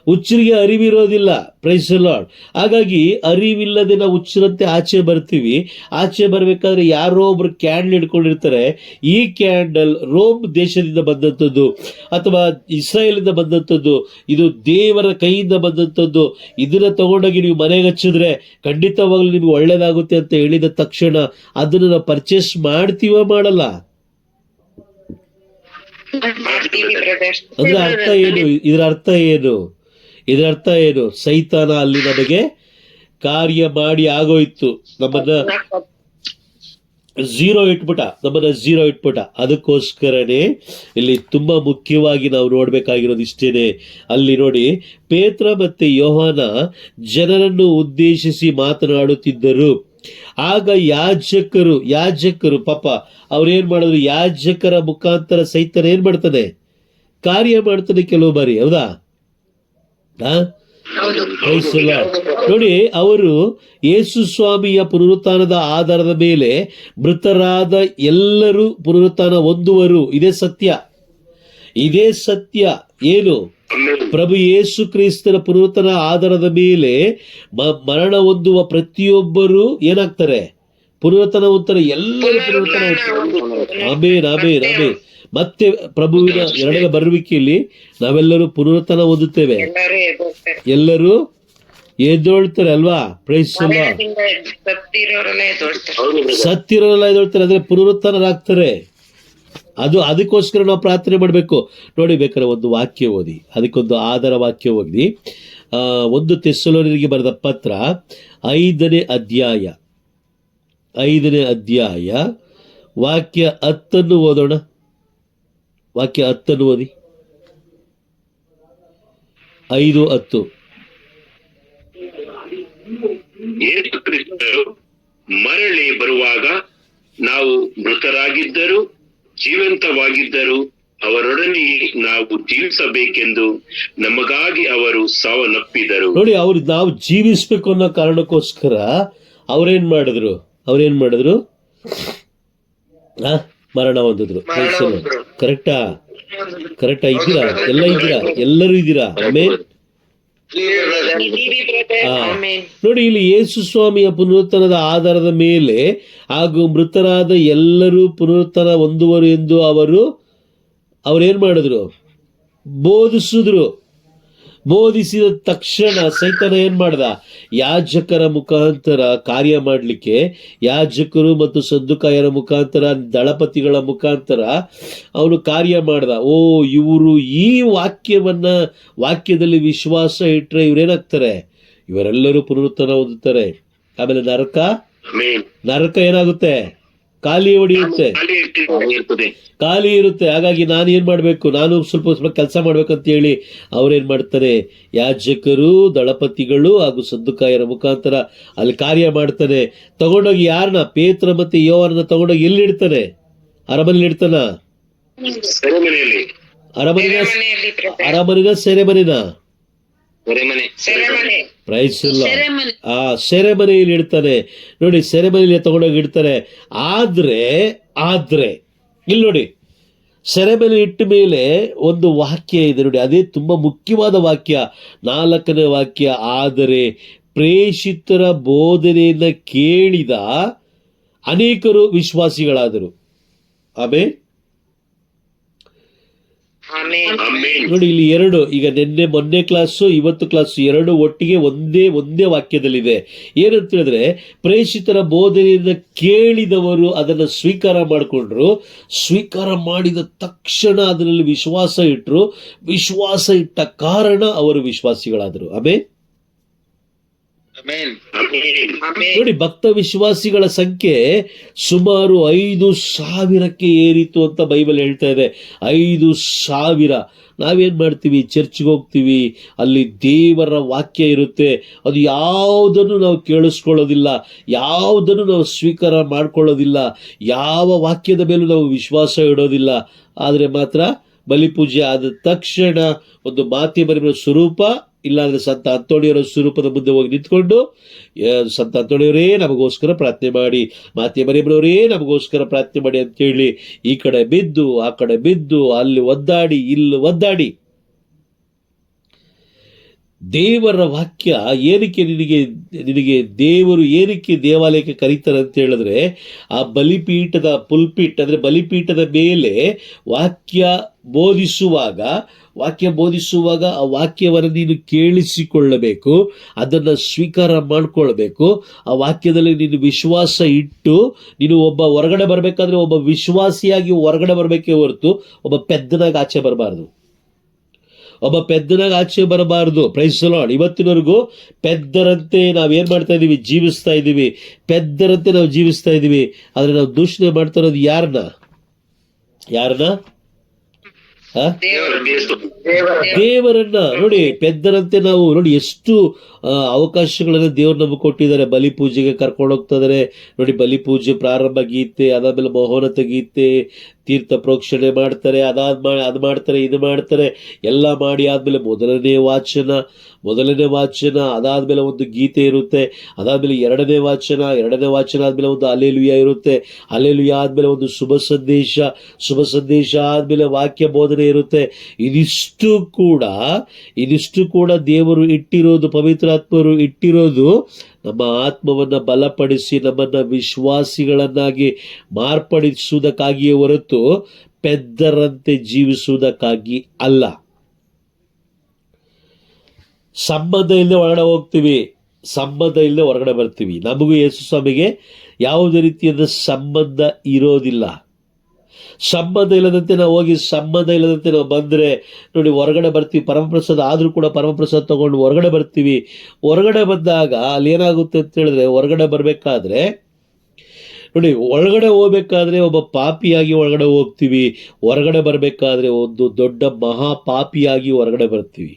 ಹುಚ್ಚರಿಗೆ ಅರಿವಿರೋದಿಲ್ಲ. Praise the lord. ಹಾಗಾಗಿ ಅರಿವಿಲ್ಲದೆ ನಾವು ಹುಚ್ಚರಂತೆ ಆಚೆ ಬರ್ತೀವಿ. ಆಚೆ ಬರ್ಬೇಕಾದ್ರೆ ಯಾರೋ ಒಬ್ರು ಕ್ಯಾಂಡಲ್ ಹಿಡ್ಕೊಂಡಿರ್ತಾರೆ. ಈ ಕ್ಯಾಂಡಲ್ ರೋಮ್ ದೇಶದಿಂದ ಬಂದಂಥದ್ದು ಅಥವಾ ಇಸ್ರಾಯೇಲಿಂದ ಬಂದಂಥದ್ದು, ಇದು ದೇವರ ಕೈಯಿಂದ ಬಂದಂಥದ್ದು. ಇದನ್ನ ತಗೊಂಡೋಗಿ ನೀವು ಮನೆಗೆ ಹಚ್ಚಿದ್ರೆ ಖಂಡಿತವಾಗ್ಲೂ ನಿಮ್ಗೆ ಒಳ್ಳೇದಾಗುತ್ತೆ ಅಂತ ಹೇಳಿದ ತಕ್ಷಣ ಅದನ್ನ ನಾವು ಪರ್ಚೇಸ್ ಮಾಡ್ತೀವ ಮಾಡಲ್ಲ? ಅಂದ್ರೆ ಅರ್ಥ ಏನು? ಇದರ ಅರ್ಥ ಏನು? ಸೈತಾನ ಅಲ್ಲಿ ನಮಗೆ ಕಾರ್ಯ ಮಾಡಿ ಆಗೋಯ್ತು. ನಮ್ಮನ್ನ ಝೀರೋ ಇಟ್ಬಿಟ್ಟ. ಅದಕ್ಕೋಸ್ಕರನೇ ಇಲ್ಲಿ ತುಂಬಾ ಮುಖ್ಯವಾಗಿ ನಾವು ನೋಡ್ಬೇಕಾಗಿರೋದು ಇಷ್ಟೇನೆ. ಅಲ್ಲಿ ನೋಡಿ, ಪೇತ್ರ ಮತ್ತೆ ಯೋಹಾನ ಜನರನ್ನು ಉದ್ದೇಶಿಸಿ ಮಾತನಾಡುತ್ತಿದ್ದರು. ಆಗ ಯಾಜಕರು ಪಾಪ ಅವ್ರೇನ್ ಮಾಡಿದ್ರು? ಯಾಜಕರ ಮುಖಾಂತರ ಸೈತಾನ ಏನ್ ಮಾಡ್ತಾನೆ? ಕಾರ್ಯ ಮಾಡ್ತಾನೆ ಕೆಲವು ಬಾರಿ. ಹೌದಾ? ನೋಡಿ, ಅವರು ಯೇಸು ಸ್ವಾಮಿಯ ಪುನರುತ್ಥಾನದ ಆಧಾರದ ಮೇಲೆ ಮೃತರಾದ ಎಲ್ಲರೂ ಪುನರುತ್ಥಾನ ಹೊಂದುವರು. ಇದೇ ಸತ್ಯ. ಏನು? ಪ್ರಭು ಯೇಸು ಕ್ರಿಸ್ತನ ಪುನರುತ್ಥಾನ ಆಧಾರದ ಮೇಲೆ ಮರಣ ಹೊಂದುವ ಪ್ರತಿಯೊಬ್ಬರು ಏನಾಗ್ತಾರೆ? ಪುನರುತ್ಥಾನ ಹೊಂದ್ತಾರೆ. ಎಲ್ಲರೂ ಪುನರುತ್ಥಾನ ಹೊಂದ್ತಾರೆ. ಆಮೇನ್. ಮತ್ತೆ ಪ್ರಭುವಿನ ಎರಡನೇ ಬರುವಿಕೆಯಲ್ಲಿ ನಾವೆಲ್ಲರೂ ಪುನರುತ್ಥಾನ ಹೊಂದುತ್ತೇವೆ. ಎಲ್ಲರೂ ಎದ್ದೊಳ್ತಾರೆ ಅಲ್ವಾ? Praise the Lord. ಸತ್ತಿರೋರೆಲ್ಲ ಎದ್ದೊಳ್ತಾರೆ ಅಂದ್ರೆ ಪುನರುತ್ಥಾನರಾಗ್ತಾರೆ. ಅದಕ್ಕೋಸ್ಕರ ನಾವು ಪ್ರಾರ್ಥನೆ ಮಾಡಬೇಕು. ನೋಡಿ, ಬೇಕಾದ್ರೆ ಒಂದು ವಾಕ್ಯ ಓದಿ, ಅದಕ್ಕೊಂದು ಆಧಾರ ವಾಕ್ಯ ಓದಿ. 1 ಥೆಸಲೋನಿಯರಿಗೆ ಬರೆದ ಪತ್ರ 5ನೇ ಅಧ್ಯಾಯ ವಾಕ್ಯ 10 ಓದೋಣ. ವಾಕ್ಯ 10 ಓದಿ. 5:10. ಯೇಸು ಕ್ರಿಸ್ತರು ಮರಳಿ ಬರುವಾಗ ನಾವು ಮೃತರಾಗಿದ್ದರೂ ಜೀವಂತವಾಗಿದ್ದರೂ ಅವರೊಡನೆ ನಾವು ಜೀವಿಸಬೇಕೆಂದು ನಮಗಾಗಿ ಅವರು ಸಾವನ್ನಪ್ಪಿದರು. ನೋಡಿ, ನಾವು ಜೀವಿಸ್ಬೇಕು ಅನ್ನೋ ಕಾರಣಕ್ಕೋಸ್ಕರ ಅವ್ರೇನ್ ಮಾಡಿದ್ರು? ಮರಣ ಹೊಂದಿದ್ರು. ಕರೆಕ್ಟಾ? ಇದ್ದೀರಾ? ಎಲ್ಲರೂ ಇದ್ದೀರಾ? ಆಮೇನ್. ನೋಡಿ, ಇಲ್ಲಿ ಯೇಸು ಸ್ವಾಮಿಯ ಪುನರುತ್ಥಾನದ ಆಧಾರದ ಮೇಲೆ ಹಾಗೂ ಮೃತರಾದ ಎಲ್ಲರೂ ಪುನರುತ್ಥಾನ ಹೊಂದುವರು ಎಂದು ಅವರೇನ್ ಮಾಡಿದ್ರು? ಬೋಧಿಸಿದ ತಕ್ಷಣ ಸೈತಾನ ಏನ್ ಮಾಡ್ದ? ಯಾಜಕರ ಮುಖಾಂತರ ಕಾರ್ಯ ಮಾಡಲಿಕ್ಕೆ, ಯಾಜಕರು ಮತ್ತು ಸದ್ದುಕಾಯರ ಮುಖಾಂತರ, ದಳಪತಿಗಳ ಮುಖಾಂತರ ಅವನು ಕಾರ್ಯ ಮಾಡ್ದ. ಇವರು ಈ ವಾಕ್ಯದಲ್ಲಿ ವಿಶ್ವಾಸ ಇಟ್ರೆ ಇವ್ರೇನಾಗ್ತಾರೆ? ಇವರೆಲ್ಲರೂ ಪುನರುತ್ಥಾನ ಹೊಂದುತ್ತಾರೆ. ಆಮೇಲೆ ನರಕ ಏನಾಗುತ್ತೆ? ಖಾಲಿ ಇರುತ್ತೆ. ಹಾಗಾಗಿ ನಾನು ಏನ್ ಮಾಡ್ಬೇಕು? ನಾನು ಸ್ವಲ್ಪ ಕೆಲಸ ಮಾಡ್ಬೇಕಂತ ಹೇಳಿ ಅವ್ರೇನ್ ಮಾಡ್ತಾರೆ? ಯಾಜಕರು, ದಳಪತಿಗಳು ಹಾಗೂ ಸದ್ದುಕಾಯರ ಮುಖಾಂತರ ಅಲ್ಲಿ ಕಾರ್ಯ ಮಾಡ್ತಾನೆ. ತಗೊಂಡೋಗಿ ಯಾರನ್ನ? ಪೇತ್ರ ಮತ್ತೆ ಯೋಹಾನನ ತಗೊಂಡೋಗಿ ಎಲ್ಲಿ ಇಡ್ತಾನೆ? ಅರಮನೆಯಲ್ಲಿ ಇಡ್ತಾನ? ಅರಮನೆನ ಸೆರೆಮನೆನ? Praise the Lord. ಸೆರೆಮನೆಯಲ್ಲಿ ಇಡ್ತಾನೆ. ನೋಡಿ, ಸೆರೆಮನೆಯಲ್ಲಿ ತಗೊಂಡೋಗಿ ಇಡ್ತಾರೆ. ಆದ್ರೆ ಇಲ್ಲಿ ನೋಡಿ, ಸೆರೆಮನೆ ಇಟ್ಟ ಮೇಲೆ ಒಂದು ವಾಕ್ಯ ಇದೆ ನೋಡಿ, ಅದೇ ತುಂಬಾ ಮುಖ್ಯವಾದ ವಾಕ್ಯ. 4ನೇ ವಾಕ್ಯ. ಆದರೆ ಪ್ರೇಷಿತರ ಬೋಧನೆಯನ್ನು ಕೇಳಿದ ಅನೇಕರು ವಿಶ್ವಾಸಿಗಳಾದರು. ಆಮೇಲೆ ನೋಡಿ, ಇಲ್ಲಿ ಎರಡು, ಈಗ ಮೊನ್ನೆ ಕ್ಲಾಸು ಇವತ್ತು ಕ್ಲಾಸು ಎರಡು ಒಟ್ಟಿಗೆ ಒಂದೇ ವಾಕ್ಯದಲ್ಲಿದೆ. ಏನಂತ ಹೇಳಿದ್ರೆ, ಪ್ರೇಷಿತರ ಬೋಧನೆಯನ್ನು ಕೇಳಿದವರು ಅದನ್ನು ಸ್ವೀಕಾರ ಮಾಡಿಕೊಂಡ್ರು, ಸ್ವೀಕಾರ ಮಾಡಿದ ತಕ್ಷಣ ಅದರಲ್ಲಿ ವಿಶ್ವಾಸ ಇಟ್ಟರು, ವಿಶ್ವಾಸ ಇಟ್ಟ ಕಾರಣ ಅವರು ವಿಶ್ವಾಸಿಗಳಾದರು. ನೋಡಿ, ಭಕ್ತ ವಿಶ್ವಾಸಿಗಳ ಸಂಖ್ಯೆ ಸುಮಾರು 5,000ಕ್ಕೆ ಏರಿತು ಅಂತ ಬೈಬಲ್ ಹೇಳ್ತಾ ಇದೆ. 5,000. ನಾವೇನ್ ಮಾಡ್ತೀವಿ? ಚರ್ಚ್ಗೆ ಹೋಗ್ತೀವಿ, ಅಲ್ಲಿ ದೇವರ ವಾಕ್ಯ ಇರುತ್ತೆ, ಅದು ಯಾವುದನ್ನು ನಾವು ಕೇಳಿಸ್ಕೊಳ್ಳೋದಿಲ್ಲ, ಯಾವುದನ್ನು ನಾವು ಸ್ವೀಕಾರ ಮಾಡ್ಕೊಳ್ಳೋದಿಲ್ಲ, ಯಾವ ವಾಕ್ಯದ ಮೇಲೂ ನಾವು ವಿಶ್ವಾಸ ಇಡೋದಿಲ್ಲ. ಆದರೆ ಮಾತ್ರ ಬಲಿಪೂಜೆ ಆದ ತಕ್ಷಣ ಒಂದು ಮಾತೆ ಬರಿಬರ ಸ್ವರೂಪ, ಇಲ್ಲಾಂದ್ರೆ ಸಂತ ಅಂತೋಣಿಯವರ ಸ್ವರೂಪದ ಮುಂದೆ ಹೋಗಿ ನಿಂತ್ಕೊಂಡು, ಸಂತ ಅಂತೋಣಿಯವರೇ ನಮಗೋಸ್ಕರ ಪ್ರಾರ್ಥನೆ ಮಾಡಿ, ಮಾತೆ ಬರಿಬರವರೇ ನಮಗೋಸ್ಕರ ಪ್ರಾರ್ಥನೆ ಮಾಡಿ ಅಂತೇಳಿ ಈ ಕಡೆ ಬಿದ್ದು ಆ ಕಡೆ ಬಿದ್ದು, ಅಲ್ಲಿ ಒದ್ದಾಡಿ ಇಲ್ಲಿ ಒದ್ದಾಡಿ, ದೇವರ ವಾಕ್ಯ ಏನಕ್ಕೆ ನಿನಗೆ ದೇವರು ಏನಕ್ಕೆ ದೇವಾಲಯಕ್ಕೆ ಕರೀತಾರೆ ಅಂತ ಹೇಳಿದ್ರೆ, ಆ ಬಲಿಪೀಠದ ಪುಲ್ಪಿಟ್ ಅಂದರೆ ಬಲಿಪೀಠದ ಮೇಲೆ ವಾಕ್ಯ ಬೋಧಿಸುವಾಗ ಆ ವಾಕ್ಯವನ್ನು ನೀನು ಕೇಳಿಸಿಕೊಳ್ಳಬೇಕು, ಅದನ್ನು ಸ್ವೀಕಾರ ಮಾಡಿಕೊಳ್ಬೇಕು. ಆ ವಾಕ್ಯದಲ್ಲಿ ನೀನು ವಿಶ್ವಾಸ ಇಟ್ಟು ನೀನು ಹೊರಗಡೆ ಬರಬೇಕಾದ್ರೆ ಒಬ್ಬ ವಿಶ್ವಾಸಿಯಾಗಿ ಹೊರಗಡೆ ಬರಬೇಕೇ ಹೊರತು ಒಬ್ಬ ಪೆದ್ದನಾಗಿ ಆಚೆ ಬರಬಾರ್ದು. Praise the lord. ಇವತ್ತಿನವರೆಗೂ ಪೆದ್ದರಂತೆ ನಾವೇನ್ ಮಾಡ್ತಾ ಇದೀವಿ? ಜೀವಿಸ್ತಾ ಇದ್ದೀವಿ. ಪೆದ್ದರಂತೆ ನಾವು ಜೀವಿಸ್ತಾ ಇದ್ದೀವಿ. ಆದ್ರೆ ನಾವು ದೂಷಣೆ ಮಾಡ್ತಾ ಇರೋದು ಯಾರನ್ನ? ದೇವರನ್ನ. ನೋಡಿ, ಪೆದ್ದರಂತೆ ನಾವು ನೋಡಿ ಎಷ್ಟು ಅವಕಾಶಗಳನ್ನು ದೇವರು ನಮಗೆ ಕೊಟ್ಟಿದ್ದಾರೆ. ಬಲಿಪೂಜೆಗೆ ಕರ್ಕೊಂಡು ಹೋಗ್ತಾ ಇದಾರೆ. ನೋಡಿ, ಬಲಿಪೂಜೆ ಪ್ರಾರಂಭ ಗೀತೆ, ಅದಾದ್ಮೇಲೆ ಮಹೋನ್ನತ ಗೀತೆ, ತೀರ್ಥ ಪ್ರೋಕ್ಷಣೆ ಮಾಡ್ತಾರೆ, ಅದು ಮಾಡ್ತಾರೆ, ಇದು ಮಾಡ್ತಾರೆ, ಎಲ್ಲ ಮಾಡಿ ಆದ್ಮೇಲೆ ಮೊದಲನೇ ವಾಚನ, ಅದಾದ್ಮೇಲೆ ಒಂದು ಗೀತೆ ಇರುತ್ತೆ, ಅದಾದ್ಮೇಲೆ ಎರಡನೇ ವಾಚನ ಆದ್ಮೇಲೆ ಒಂದು ಅಲೆಲುಯ ಇರುತ್ತೆ, ಅಲೆಲುಯ ಆದ್ಮೇಲೆ ಒಂದು ಶುಭ ಸಂದೇಶ ಆದ್ಮೇಲೆ ವಾಕ್ಯ ಬೋಧನೆ ಇರುತ್ತೆ. ಇದಿಷ್ಟು ಕೂಡ ದೇವರು ಇಟ್ಟಿರೋದು, ಪವಿತ್ರಾತ್ಮರು ಇಟ್ಟಿರೋದು ನಮ್ಮ ಆತ್ಮವನ್ನು ಬಲಪಡಿಸಿ ನಮ್ಮನ್ನು ವಿಶ್ವಾಸಿಗಳನ್ನಾಗಿ ಮಾರ್ಪಡಿಸುವುದಕ್ಕಾಗಿಯೇ ಹೊರತು ಪೆದ್ದರಂತೆ ಜೀವಿಸುವುದಕ್ಕಾಗಿ ಅಲ್ಲ. ಸಂಬಂಧ ಇಲ್ಲದೆ ಒಳಗಡೆ ಹೋಗ್ತೀವಿ, ಸಂಬಂಧ ಇಲ್ಲದೆ ಹೊರಗಡೆ ಬರ್ತೀವಿ. ನಮಗೂ ಯೇಸು ಸ್ವಾಮಿಗೆ ಯಾವುದೇ ರೀತಿಯಾದ ಸಂಬಂಧ ಇರೋದಿಲ್ಲ. ಸಂಬಂಧ ಇಲ್ಲದಂತೆ ನಾವು ಬಂದರೆ ನೋಡಿ, ಹೊರಗಡೆ ಬರ್ತೀವಿ. ಪರಮಪ್ರಸಾದ ಆದರೂ ಕೂಡ ಪರಮಪ್ರಸಾದ ತಗೊಂಡು ಹೊರಗಡೆ ಬರ್ತೀವಿ. ಹೊರಗಡೆ ಬಂದಾಗ ಅಲ್ಲಿ ಏನಾಗುತ್ತೆ ಅಂತ ಹೇಳಿದ್ರೆ, ಹೊರಗಡೆ ಬರಬೇಕಾದ್ರೆ ನೋಡಿ, ಒಳಗಡೆ ಹೋಗ್ಬೇಕಾದ್ರೆ ಒಬ್ಬ ಪಾಪಿಯಾಗಿ ಒಳಗಡೆ ಹೋಗ್ತೀವಿ, ಹೊರಗಡೆ ಬರಬೇಕಾದ್ರೆ ಒಂದು ದೊಡ್ಡ ಮಹಾಪಾಪಿಯಾಗಿ ಹೊರಗಡೆ ಬರ್ತೀವಿ.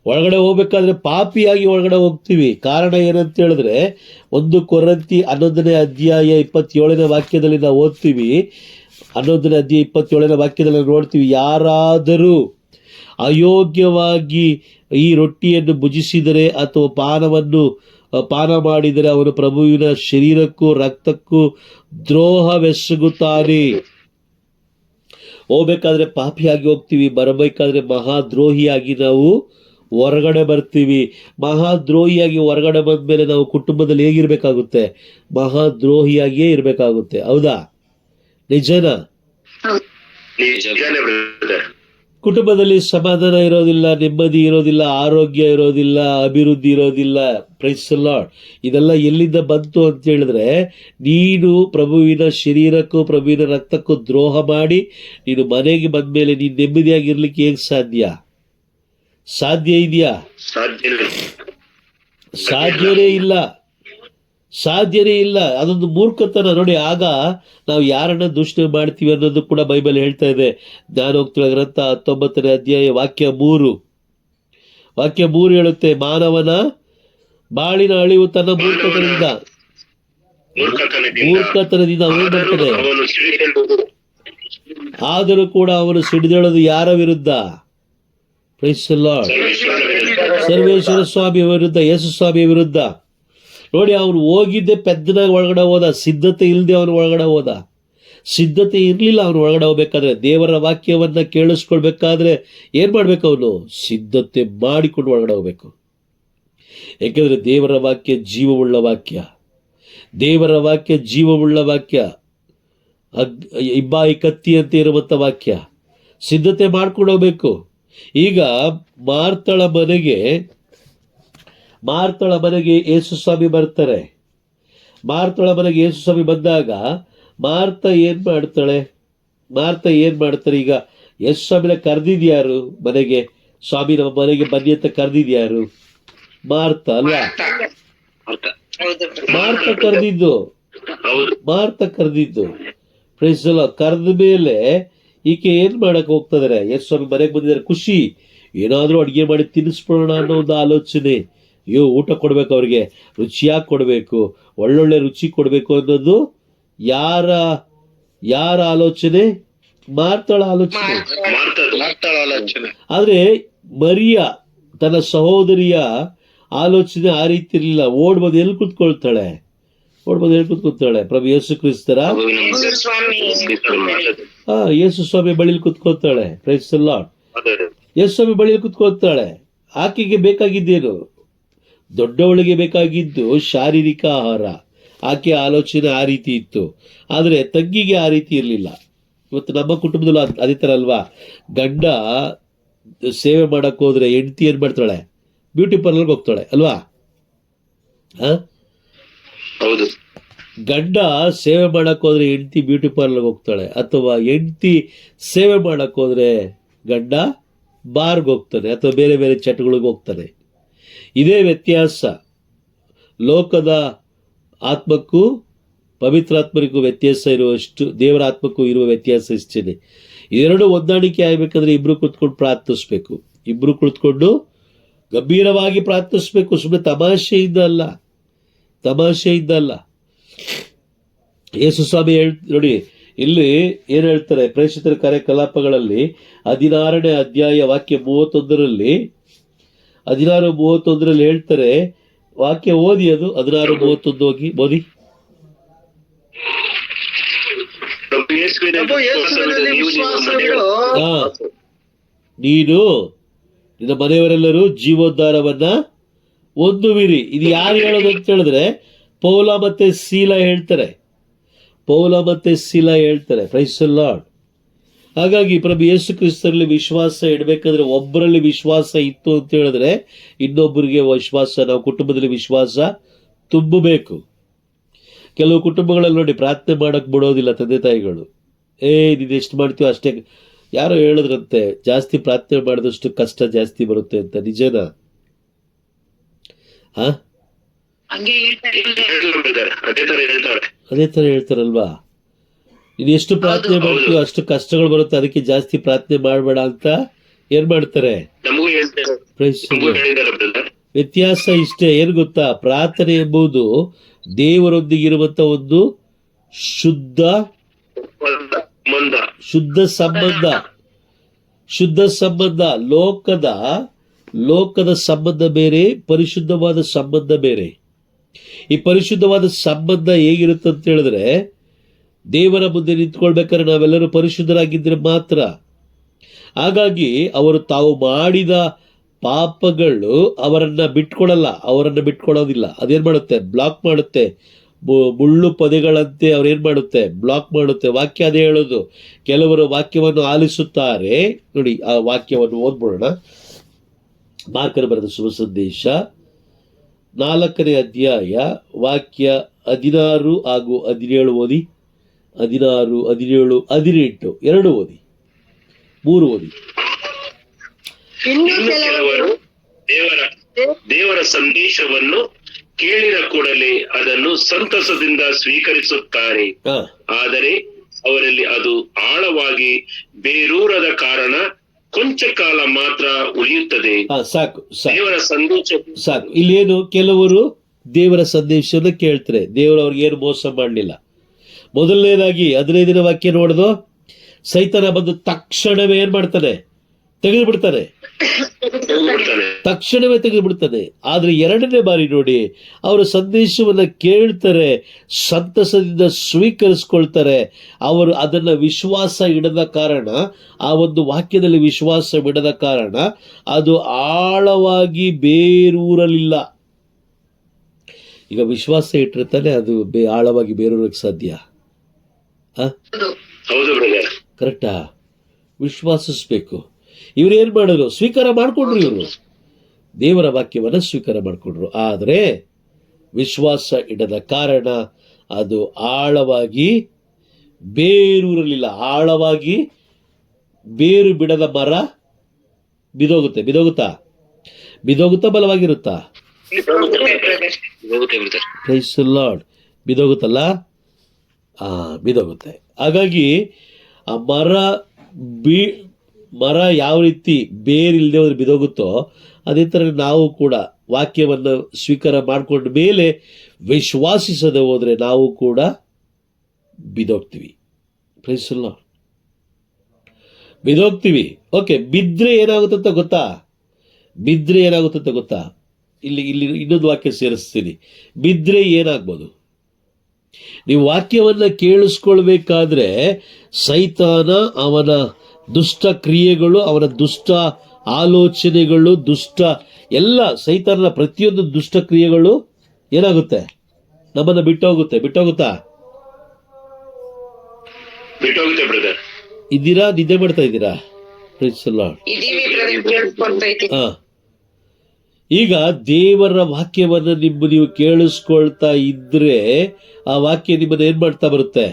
ಒಳಗಡೆ ಹೋಗ್ಬೇಕಾದ್ರೆ ಪಾಪಿಯಾಗಿ ಒಳಗಡೆ ಹೋಗ್ತೀವಿ. ಕಾರಣ ಏನಂತ ಹೇಳಿದ್ರೆ, 1 ಕೊರಿಂಥಿ 11ನೇ ಅಧ್ಯಾಯ 27ನೇ ವಾಕ್ಯದಲ್ಲಿ ನಾವು ಓದ್ತೀವಿ. 11ನೇ ಅಧ್ಯಾಯ 27ನೇ ವಾಕ್ಯದಲ್ಲಿ ನೋಡ್ತೀವಿ, ಯಾರಾದರೂ ಅಯೋಗ್ಯವಾಗಿ ಈ ರೊಟ್ಟಿಯನ್ನು ಭುಜಿಸಿದರೆ ಅಥವಾ ಪಾನ ಮಾಡಿದರೆ ಅವನು ಪ್ರಭುವಿನ ಶರೀರಕ್ಕೂ ರಕ್ತಕ್ಕೂ ದ್ರೋಹವೆಸಗುತ್ತಾನೆ. ಹೋಗ್ಬೇಕಾದ್ರೆ ಪಾಪಿಯಾಗಿ ಹೋಗ್ತೀವಿ, ಬರಬೇಕಾದ್ರೆ ಮಹಾದ್ರೋಹಿಯಾಗಿ ನಾವು ಹೊರಗಡೆ ಬರ್ತೀವಿ. ಮಹಾದ್ರೋಹಿಯಾಗಿ ಹೊರಗಡೆ ಬಂದ ಮೇಲೆ ನಾವು ಕುಟುಂಬದಲ್ಲಿ ಹೇಗಿರ್ಬೇಕಾಗುತ್ತೆ? ಮಹಾದ್ರೋಹಿಯಾಗಿಯೇ ಇರಬೇಕಾಗುತ್ತೆ. ಹೌದಾ? ನಿಜನಾ? ಕುಟುಂಬದಲ್ಲಿ ಸಮಾಧಾನ ಇರೋದಿಲ್ಲ, ನೆಮ್ಮದಿ ಇರೋದಿಲ್ಲ, ಆರೋಗ್ಯ ಇರೋದಿಲ್ಲ, ಅಭಿವೃದ್ಧಿ ಇರೋದಿಲ್ಲ. Praise the lord. ಇದೆಲ್ಲ ಎಲ್ಲಿಂದ ಬಂತು ಅಂತ ಹೇಳಿದ್ರೆ, ನೀನು ಪ್ರಭುವಿನ ಶರೀರಕ್ಕೂ ಪ್ರಭುವಿನ ರಕ್ತಕ್ಕೂ ದ್ರೋಹ ಮಾಡಿ ನೀನು ಮನೆಗೆ ಬಂದ ಮೇಲೆ ನೀನು ನೆಮ್ಮದಿಯಾಗಿರ್ಲಿಕ್ಕೆ ಹೇಗೆ ಸಾಧ್ಯ ಇದೆಯಾ? ಸಾಧ್ಯನೇ ಇಲ್ಲ. ಅದೊಂದು ಮೂರ್ಖತನ. ನೋಡಿ, ಆಗ ನಾವು ಯಾರನ್ನ ದೂಷಣೆ ಮಾಡ್ತೀವಿ ಅನ್ನೋದು ಕೂಡ ಬೈಬಲ್ ಹೇಳ್ತಾ ಇದೆ. ಜ್ಞಾನೋಕ್ತಿಗಳ ಗ್ರಂಥ 19ನೇ ಅಧ್ಯಾಯ ವಾಕ್ಯ 3 ಹೇಳುತ್ತೆ, ಮಾನವನ ಬಾಳಿನ ಅಳಿವು ತನ್ನ ಮೂರ್ಖತನದಿಂದ ಅವನು ಮಾಡ್ತಾನೆ, ಆದರೂ ಕೂಡ ಅವನು ಸಿಡಿದೇಳೋದು ಯಾರ ವಿರುದ್ಧ? Price the lord. ಸರ್ವೇಶ್ವರ ಸ್ವಾಮಿಯ ವಿರುದ್ಧ, ಯೇಸು ಸ್ವಾಮಿಯ ವಿರುದ್ಧ. ನೋಡಿ, ಅವನು ಹೋಗಿದ್ದೆ ಪೆದ್ದನಾಗಿ ಒಳಗಡೆ ಹೋದ, ಸಿದ್ಧತೆ ಇಲ್ಲದೆ ಅವನು ಒಳಗಡೆ ಹೋದ. ಸಿದ್ಧತೆ ಇರಲಿಲ್ಲ ಅವನು ಒಳಗಡೆ ಹೋಗ್ಬೇಕಾದ್ರೆ. ದೇವರ ವಾಕ್ಯವನ್ನ ಕೇಳಿಸ್ಕೊಳ್ಬೇಕಾದ್ರೆ ಏನ್ ಮಾಡ್ಬೇಕು? ಅವನು ಸಿದ್ಧತೆ ಮಾಡಿಕೊಂಡು ಒಳಗಡೆ ಹೋಗ್ಬೇಕು. ಏಕೆಂದರೆ ದೇವರ ವಾಕ್ಯ ಜೀವವುಳ್ಳ ವಾಕ್ಯ, ದೇವರ ವಾಕ್ಯ ಜೀವವುಳ್ಳ ವಾಕ್ಯ, ಇಬ್ಬಾಯಿ ಕತ್ತಿ ಅಂತ ಇರುವಂಥ ವಾಕ್ಯ. ಸಿದ್ಧತೆ ಮಾಡ್ಕೊಂಡು ಹೋಗ್ಬೇಕು. ಈಗ ಮಾರ್ತಳ ಮನೆಗೆ ಯೇಸು ಸ್ವಾಮಿ ಬರ್ತಾರೆ. ಮಾರ್ತಳ ಮನೆಗೆ ಯೇಸು ಸ್ವಾಮಿ ಬಂದಾಗ ಮಾರ್ತ ಏನು ಮಾಡ್ತಾರೆ? ಈಗ ಯೇಸು ಸ್ವಾಮಿನ ಕರೆದಿದ್ಯಾರು ಮನೆಗೆ? ಸ್ವಾಮಿ ನಮ್ಮ ಮನೆಗೆ ಬನ್ನಿ ಅಂತ ಕರೆದಿದ್ಯಾರು? ಮಾರ್ತ ಅಲ್ವಾ? ಮಾರ್ತ ಕರೆದಿದ್ದು. ಕರೆದ ಮೇಲೆ ಈಕೆ ಏನ್ ಮಾಡಕ್ ಹೋಗ್ತದಾರೆ? ಯೇಸು ಸ್ವಾಮಿ ಮನೆಗೆ ಬಂದಿದ್ದಾರೆ, ಖುಷಿ, ಏನಾದ್ರೂ ಅಡಿಗೆ ಮಾಡಿ ತಿನ್ನಿಸ್ಬಿಡೋಣ ಅನ್ನೋ ಒಂದು ಆಲೋಚನೆ. ಅಯ್ಯೋ, ಊಟ ಕೊಡ್ಬೇಕು, ಅವ್ರಿಗೆ ರುಚಿಯಾಗಿ ಕೊಡ್ಬೇಕು, ಒಳ್ಳೊಳ್ಳೆ ರುಚಿ ಕೊಡ್ಬೇಕು ಅನ್ನೋದು ಯಾರ ಆಲೋಚನೆ? ಮಾರ್ತಳ ಆಲೋಚನೆ. ಆದ್ರೆ ಮರಿಯ ತನ್ನ ಸಹೋದರಿಯ ಆಲೋಚನೆ ಆ ರೀತಿ ಇರಲಿಲ್ಲ. ಓಡ್ಬೋದು ಎಲ್ಲಿ ಕೂತ್ಕೊಳ್ತಾಳೆ? ಪ್ರಭು ಯೇಸು ಕ್ರಿಸ್ತರ ಯೇಸು ಸ್ವಾಮಿ ಬಳಿಲಿ ಕೂತ್ಕೊಳ್ತಾಳೆ. Praise the Lord. ಯೇಸು ಸ್ವಾಮಿ ಬಳಿಲಿ ಕೂತ್ಕೊಳ್ತಾಳೆ. ಆಕೆಗೆ ಬೇಕಾಗಿದ್ದೇನು? ದೊಡ್ಡವಳಿಗೆ ಬೇಕಾಗಿದ್ದು ಶಾರೀರಿಕ ಆಹಾರ. ಆಕೆ ಆಲೋಚನೆ ಆ ರೀತಿ ಇತ್ತು. ಆದರೆ ತಂಗಿಗೆ ಆ ರೀತಿ ಇರಲಿಲ್ಲ. ಇವತ್ತು ನಮ್ಮ ಕುಟುಂಬದಲ್ಲೂ ಅದೇ ಥರ ಅಲ್ವಾ? ಗಂಡ ಸೇವೆ ಮಾಡಕ್ ಹೋದ್ರೆ ಹೆಂಡತಿ ಏನ್ ಮಾಡ್ತಾಳೆ? ಬ್ಯೂಟಿ ಪಾರ್ಲರ್ಗೆ ಹೋಗ್ತಾಳೆ ಅಲ್ವಾ? ಹೌದು. ಗಂಡ ಸೇವೆ ಮಾಡಕ್ ಹೋದ್ರೆ ಹೆಂಡತಿ ಬ್ಯೂಟಿ ಪಾರ್ಲರ್ಗೆ ಹೋಗ್ತಾಳೆ, ಅಥವಾ ಹೆಂಡತಿ ಸೇವೆ ಮಾಡಕ್ ಹೋದ್ರೆ ಗಂಡ ಬಾರ್ಗೆ ಹೋಗ್ತಾನೆ, ಅಥವಾ ಬೇರೆ ಬೇರೆ ಚಟಗಳಿಗೆ ಹೋಗ್ತಾನೆ. ಇದೇ ವ್ಯತ್ಯಾಸ. ಲೋಕದ ಆತ್ಮಕ್ಕೂ ಪವಿತ್ರಾತ್ಮರಿಗೂ ವ್ಯತ್ಯಾಸ ಇರುವಷ್ಟು ದೇವರ ಆತ್ಮಕ್ಕೂ ಇರುವ ವ್ಯತ್ಯಾಸ ಇಷ್ಟೇ. ಎರಡು ಹೊಂದಾಣಿಕೆ ಆಗ್ಬೇಕಂದ್ರೆ ಇಬ್ರು ಕುತ್ಕೊಂಡು ಪ್ರಾರ್ಥಿಸ್ಬೇಕು. ಇಬ್ರು ಕುಳಿತುಕೊಂಡು ಗಂಭೀರವಾಗಿ ಪ್ರಾರ್ಥಿಸ್ಬೇಕು. ಸುಮ್ಮನೆ ತಮಾಷೆಯಿಂದ ಅಲ್ಲ. ಯೇಸು ಸ್ವಾಮಿ ನೋಡಿ, ಇಲ್ಲಿ ಏನ್ ಹೇಳ್ತಾರೆ? ಪ್ರೇಷಿತರ ಕಾರ್ಯಕಲಾಪಗಳಲ್ಲಿ 16ನೇ ಅಧ್ಯಾಯ ವಾಕ್ಯ 31ರಲ್ಲಿ 16:31 ಹೇಳ್ತಾರೆ. ವಾಕ್ಯ ಓದಿ, ಅದು 16:31 ಓದಿ. ನೀನು ನಿನ್ನ ಮನೆಯವರೆಲ್ಲರೂ ಜೀವೋದ್ಧಾರವನ್ನ ಹೊಂದುವಿರಿ. ಇದು ಯಾರು ಹೇಳೋದು ಅಂತ ಹೇಳಿದ್ರೆ ಪೌಲ ಮತ್ತೆ ಶೀಲ ಹೇಳ್ತಾರೆ. Praise the lord. ಹಾಗಾಗಿ ಪ್ರಭು ಯೇಸು ಕ್ರಿಸ್ತರಲ್ಲಿ ವಿಶ್ವಾಸ ಇಡಬೇಕಂದ್ರೆ ಒಬ್ಬರಲ್ಲಿ ವಿಶ್ವಾಸ ಇತ್ತು ಅಂತ ಹೇಳಿದ್ರೆ ಇನ್ನೊಬ್ಬರಿಗೆ ವಿಶ್ವಾಸ, ನಾವು ಕುಟುಂಬದಲ್ಲಿ ವಿಶ್ವಾಸ ತುಂಬಬೇಕು. ಕೆಲವು ಕುಟುಂಬಗಳಲ್ಲಿ ನೋಡಿ, ಪ್ರಾರ್ಥನೆ ಮಾಡಕ್ ಬಿಡೋದಿಲ್ಲ ತಂದೆ ತಾಯಿಗಳು. ನೀನು ಎಷ್ಟು ಮಾಡ್ತೀವೋ ಅಷ್ಟೇ. ಯಾರೋ ಹೇಳಿದ್ರಂತೆ, ಜಾಸ್ತಿ ಪ್ರಾರ್ಥನೆ ಮಾಡಿದಷ್ಟು ಕಷ್ಟ ಜಾಸ್ತಿ ಬರುತ್ತೆ ಅಂತ. ನಿಜನಾ? ಅದೇ ತರ ಹೇಳ್ತಾರಲ್ವಾ? ನೀನು ಎಷ್ಟು ಪ್ರಾರ್ಥನೆ ಮಾಡ್ತೀವೋ ಅಷ್ಟು ಕಷ್ಟಗಳು ಬರುತ್ತೆ, ಅದಕ್ಕೆ ಜಾಸ್ತಿ ಪ್ರಾರ್ಥನೆ ಮಾಡಬೇಡ ಅಂತ ಏನ್ ಮಾಡ್ತಾರೆ? ವ್ಯತ್ಯಾಸ ಇಷ್ಟೇ. ಏನ್ ಗೊತ್ತಾ? ಪ್ರಾರ್ಥನೆ ಎಂಬುದು ದೇವರೊಂದಿಗಿರುವಂತ ಒಂದು ಶುದ್ಧ ಸಂಬಂಧ. ಲೋಕದ ಸಂಬಂಧ ಬೇರೆ, ಪರಿಶುದ್ಧವಾದ ಸಂಬಂಧ ಬೇರೆ. ಈ ಪರಿಶುದ್ಧವಾದ ಸಂಬಂಧ ಹೇಗಿರುತ್ತೆ ಅಂತ ಹೇಳಿದ್ರೆ, ದೇವರ ಮುಂದೆ ನಿಂತ್ಕೊಳ್ಬೇಕಾದ್ರೆ ನಾವೆಲ್ಲರೂ ಪರಿಶುದ್ಧರಾಗಿದ್ರೆ ಮಾತ್ರ. ಹಾಗಾಗಿ ಅವರು ತಾವು ಮಾಡಿದ ಪಾಪಗಳು ಅವರನ್ನ ಬಿಟ್ಕೊಡೋದಿಲ್ಲ. ಅದೇನ್ ಮಾಡುತ್ತೆ? ಬ್ಲಾಕ್ ಮಾಡುತ್ತೆ. ಮುಳ್ಳು ಪದೆಗಳಂತೆ ಅವ್ರೇನ್ ಮಾಡುತ್ತೆ? ಬ್ಲಾಕ್ ಮಾಡುತ್ತೆ. ವಾಕ್ಯ ಅದೇ ಹೇಳೋದು. ಕೆಲವರು ವಾಕ್ಯವನ್ನು ಆಲಿಸುತ್ತಾರೆ. ನೋಡಿ, ಆ ವಾಕ್ಯವನ್ನು ಓದ್ಬಿಡೋಣ. ಮಾರ್ಕನ ಬರೆದ ಶುಭ ಸಂದೇಶ 4ನೇ ಅಧ್ಯಾಯ ವಾಕ್ಯ 16 ಹಾಗೂ 17 ಓದಿ. 16, 17, 18 2 ಓದಿ, 3 ಓದಿ. ಇನ್ನು ಕೆಲವರು ದೇವರ ಸಂದೇಶವನ್ನು ಕೇಳಿದ ಕೂಡಲೇ ಅದನ್ನು ಸಂತಸದಿಂದ ಸ್ವೀಕರಿಸುತ್ತಾರೆ. ಆದರೆ ಅವರಲ್ಲಿ ಅದು ಆಳವಾಗಿ ಬೇರೂರದ ಕಾರಣ ಕೊಂಚ ಕಾಲ ಮಾತ್ರ ಉಳಿಯುತ್ತದೆ. ಸಾಕು. ದೇವರ ಸಂದೇಶ ಸಾಕು. ಇಲ್ಲೇನು? ಕೆಲವರು ದೇವರ ಸಂದೇಶವನ್ನು ಕೇಳ್ತಾರೆ. ದೇವರು ಅವ್ರಿಗೆ ಏನು ಮೋಸ ಮಾಡಲಿಲ್ಲ. ಮೊದಲನೇದಾಗಿ 15ನೇ ವಾಕ್ಯ ನೋಡಿದು, ಸೈತಾನ ಬಂದು ತಕ್ಷಣವೇ ಏನ್ ಮಾಡ್ತಾನೆ? ತಕ್ಷಣವೇ ತೆಗೆದುಬಿಡ್ತಾನೆ. ಆದ್ರೆ 2ನೇ ಬಾರಿ ನೋಡಿ, ಅವರ ಸಂದೇಶವನ್ನ ಕೇಳ್ತಾರೆ, ಸಂತಸದಿಂದ ಸ್ವೀಕರಿಸ್ಕೊಳ್ತಾರೆ. ಅವರು ಅದನ್ನ ವಿಶ್ವಾಸ ಇಡದ ಕಾರಣ, ಆ ಒಂದು ವಾಕ್ಯದಲ್ಲಿ ವಿಶ್ವಾಸ ಇಡದ ಕಾರಣ ಅದು ಆಳವಾಗಿ ಬೇರೂರಲಿಲ್ಲ. ಈಗ ವಿಶ್ವಾಸ ಇಟ್ಟಿರ್ತಾನೆ ಅದು ಆಳವಾಗಿ ಬೇರೂರಕ್ಕೆ ಸಾಧ್ಯ. ಹೌದು ಬ್ರದರ್. ಕರೆಕ್ಟಾ? ವಿಶ್ವಾಸಿಸ್ಬೇಕು. ಇವ್ರು ಏನ್ ಮಾಡಿದ್ರು? ಸ್ವೀಕಾರ ಮಾಡ್ಕೊಂಡ್ರು. ಇವರು ದೇವರ ವಾಕ್ಯವನ್ನು ಸ್ವೀಕಾರ ಮಾಡಿಕೊಂಡ್ರು. ಆದರೆ ವಿಶ್ವಾಸ ಇಡದ ಕಾರಣ ಅದು ಆಳವಾಗಿ ಬೇರೂರಲಿಲ್ಲ. ಆಳವಾಗಿ ಬೇರು ಬಿಡದ ಮರ ಬಿದೋಗುತ್ತಾ ಬಲವಾಗಿರುತ್ತಾ? Praise the Lord. ಬಿದೋಗುತ್ತಲ್ಲ, ಬಿದೋಗುತ್ತೆ. ಹಾಗಾಗಿ ಆ ಮರ ಯಾವ ರೀತಿ ಬೇರಿಲ್ಲದೆ ಹೋದ್ರೆ ಬಿದೋಗುತ್ತೋ, ಅದೇ ಥರ ನಾವು ಕೂಡ ವಾಕ್ಯವನ್ನು ಸ್ವೀಕಾರ ಮಾಡಿಕೊಂಡ ಮೇಲೆ ವಿಶ್ವಾಸಿಸದೆ ಹೋದರೆ ನಾವು ಕೂಡ ಬಿದೋಗ್ತೀವಿ. Praise the Lord. ಬಿದೋಗ್ತೀವಿ. ಓಕೆ, ಬಿದ್ದರೆ ಏನಾಗುತ್ತಂತ ಗೊತ್ತಾ? ಇಲ್ಲಿ ಇನ್ನೊಂದು ವಾಕ್ಯ ಸೇರಿಸ್ತೀನಿ. ಬಿದ್ದರೆ ಏನಾಗ್ಬೋದು? ನೀವು ವಾಕ್ಯವನ್ನು ಕೇಳಿಸ್ಕೊಳ್ಬೇಕಾದ್ರೆ ಸೈತಾನ, ಅವನ ದುಷ್ಟ ಕ್ರಿಯೆಗಳು, ಅವನ ದುಷ್ಟ ಆಲೋಚನೆಗಳು, ಎಲ್ಲ ಸೈತಾನನ ಪ್ರತಿಯೊಂದು ದುಷ್ಟ ಕ್ರಿಯೆಗಳು ಏನಾಗುತ್ತೆ? ನಮ್ಮನ್ನು ಬಿಟ್ಟೋಗುತ್ತಾ? ಬ್ರದರ್. ಇದ್ದೀರಾ? ನಿದ್ದೆ ಮಾಡ್ತಾ ಇದ್ದೀರಾ? ಈಗ ದೇವರ ವಾಕ್ಯವನ್ನು ನೀವು ಕೇಳಿಸ್ಕೊಳ್ತಾ ಇದ್ರೆ ಆ ವಾಕ್ಯ ನಿಮ್ಮನ್ನ ಏನ್ ಮಾಡ್ತಾ ಬರುತ್ತೆ?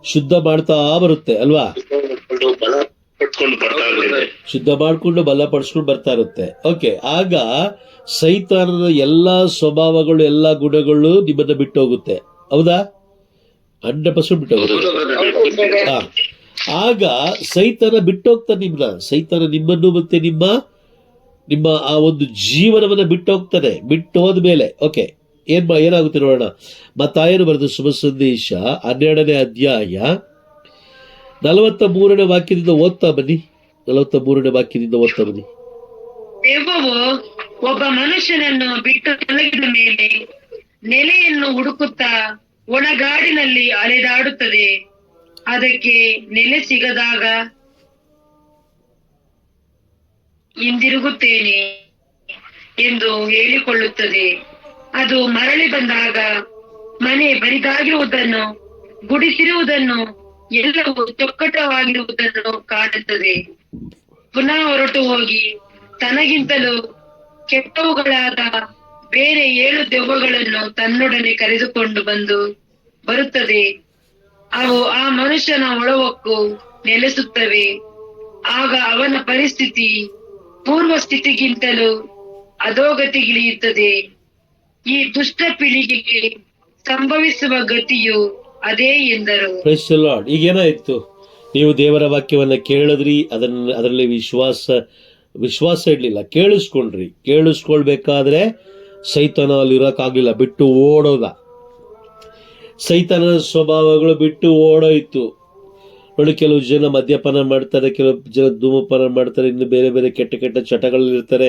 ಶುದ್ಧ ಮಾಡ್ತಾ ಬರುತ್ತೆ ಅಲ್ವಾ? ಶುದ್ಧ ಮಾಡ್ಕೊಂಡು ಬಲಪಡಿಸ್ಕೊಂಡು ಬರ್ತಾ ಇರುತ್ತೆ. ಓಕೆ, ಆಗ ಸೈತಾನನ ಎಲ್ಲಾ ಸ್ವಭಾವಗಳು, ಎಲ್ಲಾ ಗುಣಗಳು ನಿಮ್ಮನ್ನ ಬಿಟ್ಟು ಹೋಗುತ್ತೆ. ಹೌದಾ? 100% ಬಿಟ್ಟು ಹೋಗುತ್ತೆ. ಆಗ ಸೈತಾನ ಬಿಟ್ಟೋಗ್ತಾನೆ ಸೈತಾನ ನಿಮ್ಮನ್ನು ಮತ್ತೆ ನಿಮ್ಮ ಆ ಒಂದು ಜೀವನವನ್ನ ಬಿಟ್ಟೋಗ್ತಾನೆ. ಬಿಟ್ಟು ಹೋದ್ಮೇಲೆ ಓಕೆ ಏನಾಗುತ್ತೆ ನೋಡೋಣ. ಮತ್ತಾಯನು ಬರೆದ ಶುಭ ಸಂದೇಶ 12ನೇ ಅಧ್ಯಾಯ 43ನೇ ವಾಕ್ಯದಿಂದ ಓದ್ತಾ ಬನ್ನಿ. 43ನೇ ವಾಕ್ಯದಿಂದ ಓದ್ತಾ ಬನ್ನಿ. ದೆವ್ವವು ಒಬ್ಬ ಮನುಷ್ಯನನ್ನು ಬಿಟ್ಟು ತೊಲಗಿದ ಮೇಲೆ ನೆಲೆಯನ್ನು ಹುಡುಕುತ್ತಾ ಒಣಗಾಡಿನಲ್ಲಿ ಅಲೆದಾಡುತ್ತದೆ. ಅದಕ್ಕೆ ನೆಲೆ ಸಿಗದಾಗ ಹಿಂದಿರುಗುತ್ತೇನೆ ಎಂದು ಹೇಳಿಕೊಳ್ಳುತ್ತದೆ. ಅದು ಮರಳಿ ಬಂದಾಗ ಮನೆ ಬರಿದಾಗಿರುವುದನ್ನು, ಗುಡಿಸಿರುವುದನ್ನು, ಎಲ್ಲವೂ ಚೊಕ್ಕಟವಾಗಿರುವುದನ್ನು ಕಾಣುತ್ತದೆ. ಪುನಃ ಹೊರಟು ಹೋಗಿ ತನಗಿಂತಲೂ ಕೆಟ್ಟವುಗಳಾದ ಬೇರೆ 7 ದೆವ್ವಗಳನ್ನು ತನ್ನೊಡನೆ ಕರೆದುಕೊಂಡು ಬರುತ್ತದೆ. ಅವು ಆ ಮನುಷ್ಯನ ಒಳಹೊಕ್ಕು ನೆಲೆಸುತ್ತವೆ. ಆಗ ಅವನ ಪರಿಸ್ಥಿತಿ ಪೂರ್ವ ಸ್ಥಿತಿಗಿಂತಲೂ ಅಧೋಗತಿಗಿಳಿಯುತ್ತದೆ. ಈ ದುಷ್ಟ ಪೀಳಿಗೆಗೆ ಸಂಭವಿಸುವ ಗತಿಯು ಅದೇ ಎಂದರು. Praise the Lord. ಈಗೇನಾಯ್ತು? ನೀವು ದೇವರ ವಾಕ್ಯವನ್ನ ಕೇಳಿದ್ರಿ, ಅದರಲ್ಲಿ ವಿಶ್ವಾಸ ಇಡ್ಲಿಲ್ಲ, ಕೇಳಿಸ್ಕೊಂಡ್ರಿ. ಕೇಳಿಸ್ಕೊಳ್ಬೇಕಾದ್ರೆ ಸೈತಾನ ಅಲ್ಲಿ ಇರೋಕ್ಕಾಗ್ಲಿಲ್ಲ, ಬಿಟ್ಟು ಓಡೋದ. ಸೈತಾನನ ಸ್ವಭಾವಗಳು ಬಿಟ್ಟು ಓಡೋಯ್ತು. ನೋಡಿ, ಕೆಲವು ಜನ ಮದ್ಯಪಾನ ಮಾಡ್ತಾರೆ, ಕೆಲವು ಜನ ಧೂಮಪಾನ ಮಾಡ್ತಾರೆ, ಇನ್ನು ಬೇರೆ ಬೇರೆ ಕೆಟ್ಟ ಕೆಟ್ಟ ಚಟಗಳಲ್ಲಿರ್ತಾರೆ.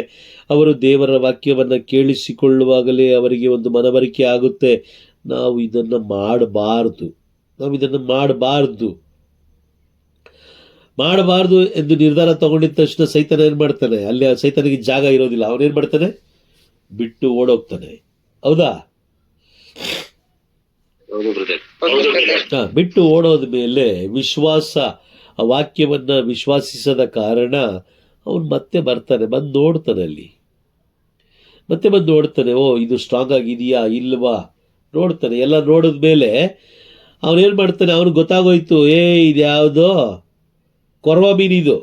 ಅವರು ದೇವರ ವಾಕ್ಯವನ್ನು ಕೇಳಿಸಿಕೊಳ್ಳುವಾಗಲೇ ಅವರಿಗೆ ಒಂದು ಮನವರಿಕೆ ಆಗುತ್ತೆ, ನಾವು ಇದನ್ನು ಮಾಡಬಾರ್ದು ಎಂದು ನಿರ್ಧಾರ ತಗೊಂಡಿದ ತಕ್ಷಣ ಸೈತಾನ ಏನು ಮಾಡ್ತಾನೆ? ಅಲ್ಲಿ ಸೈತಾನಿಗೆ ಜಾಗ ಇರೋದಿಲ್ಲ. ಅವನೇನು ಮಾಡ್ತಾನೆ? ಬಿಟ್ಟು ಓಡೋಗ್ತಾನೆ. ಹೌದಾ? ಬಿಟ್ಟು ಓಡೋದ ಮೇಲೆ ಆ ವಾಕ್ಯವನ್ನ ವಿಶ್ವಾಸಿಸದ ಕಾರಣ ಅವನು ಮತ್ತೆ ಬರ್ತಾನೆ, ಬಂದು ನೋಡ್ತಾನೆ. ಅಲ್ಲಿ ಮತ್ತೆ ಬಂದು ನೋಡ್ತಾನೆ, ಓ ಇದು ಸ್ಟ್ರಾಂಗ್ ಆಗಿದೆಯಾ ಇಲ್ವಾ ನೋಡ್ತಾನೆ. ಎಲ್ಲ ನೋಡಿದ್ಮೇಲೆ ಅವನೇನು ಮಾಡ್ತಾನೆ? ಅವನಿಗೆ ಗೊತ್ತಾಗೋಯ್ತು, ಇದ್ಯಾವುದೋ ಕೊರವ ಮೀನಿದು,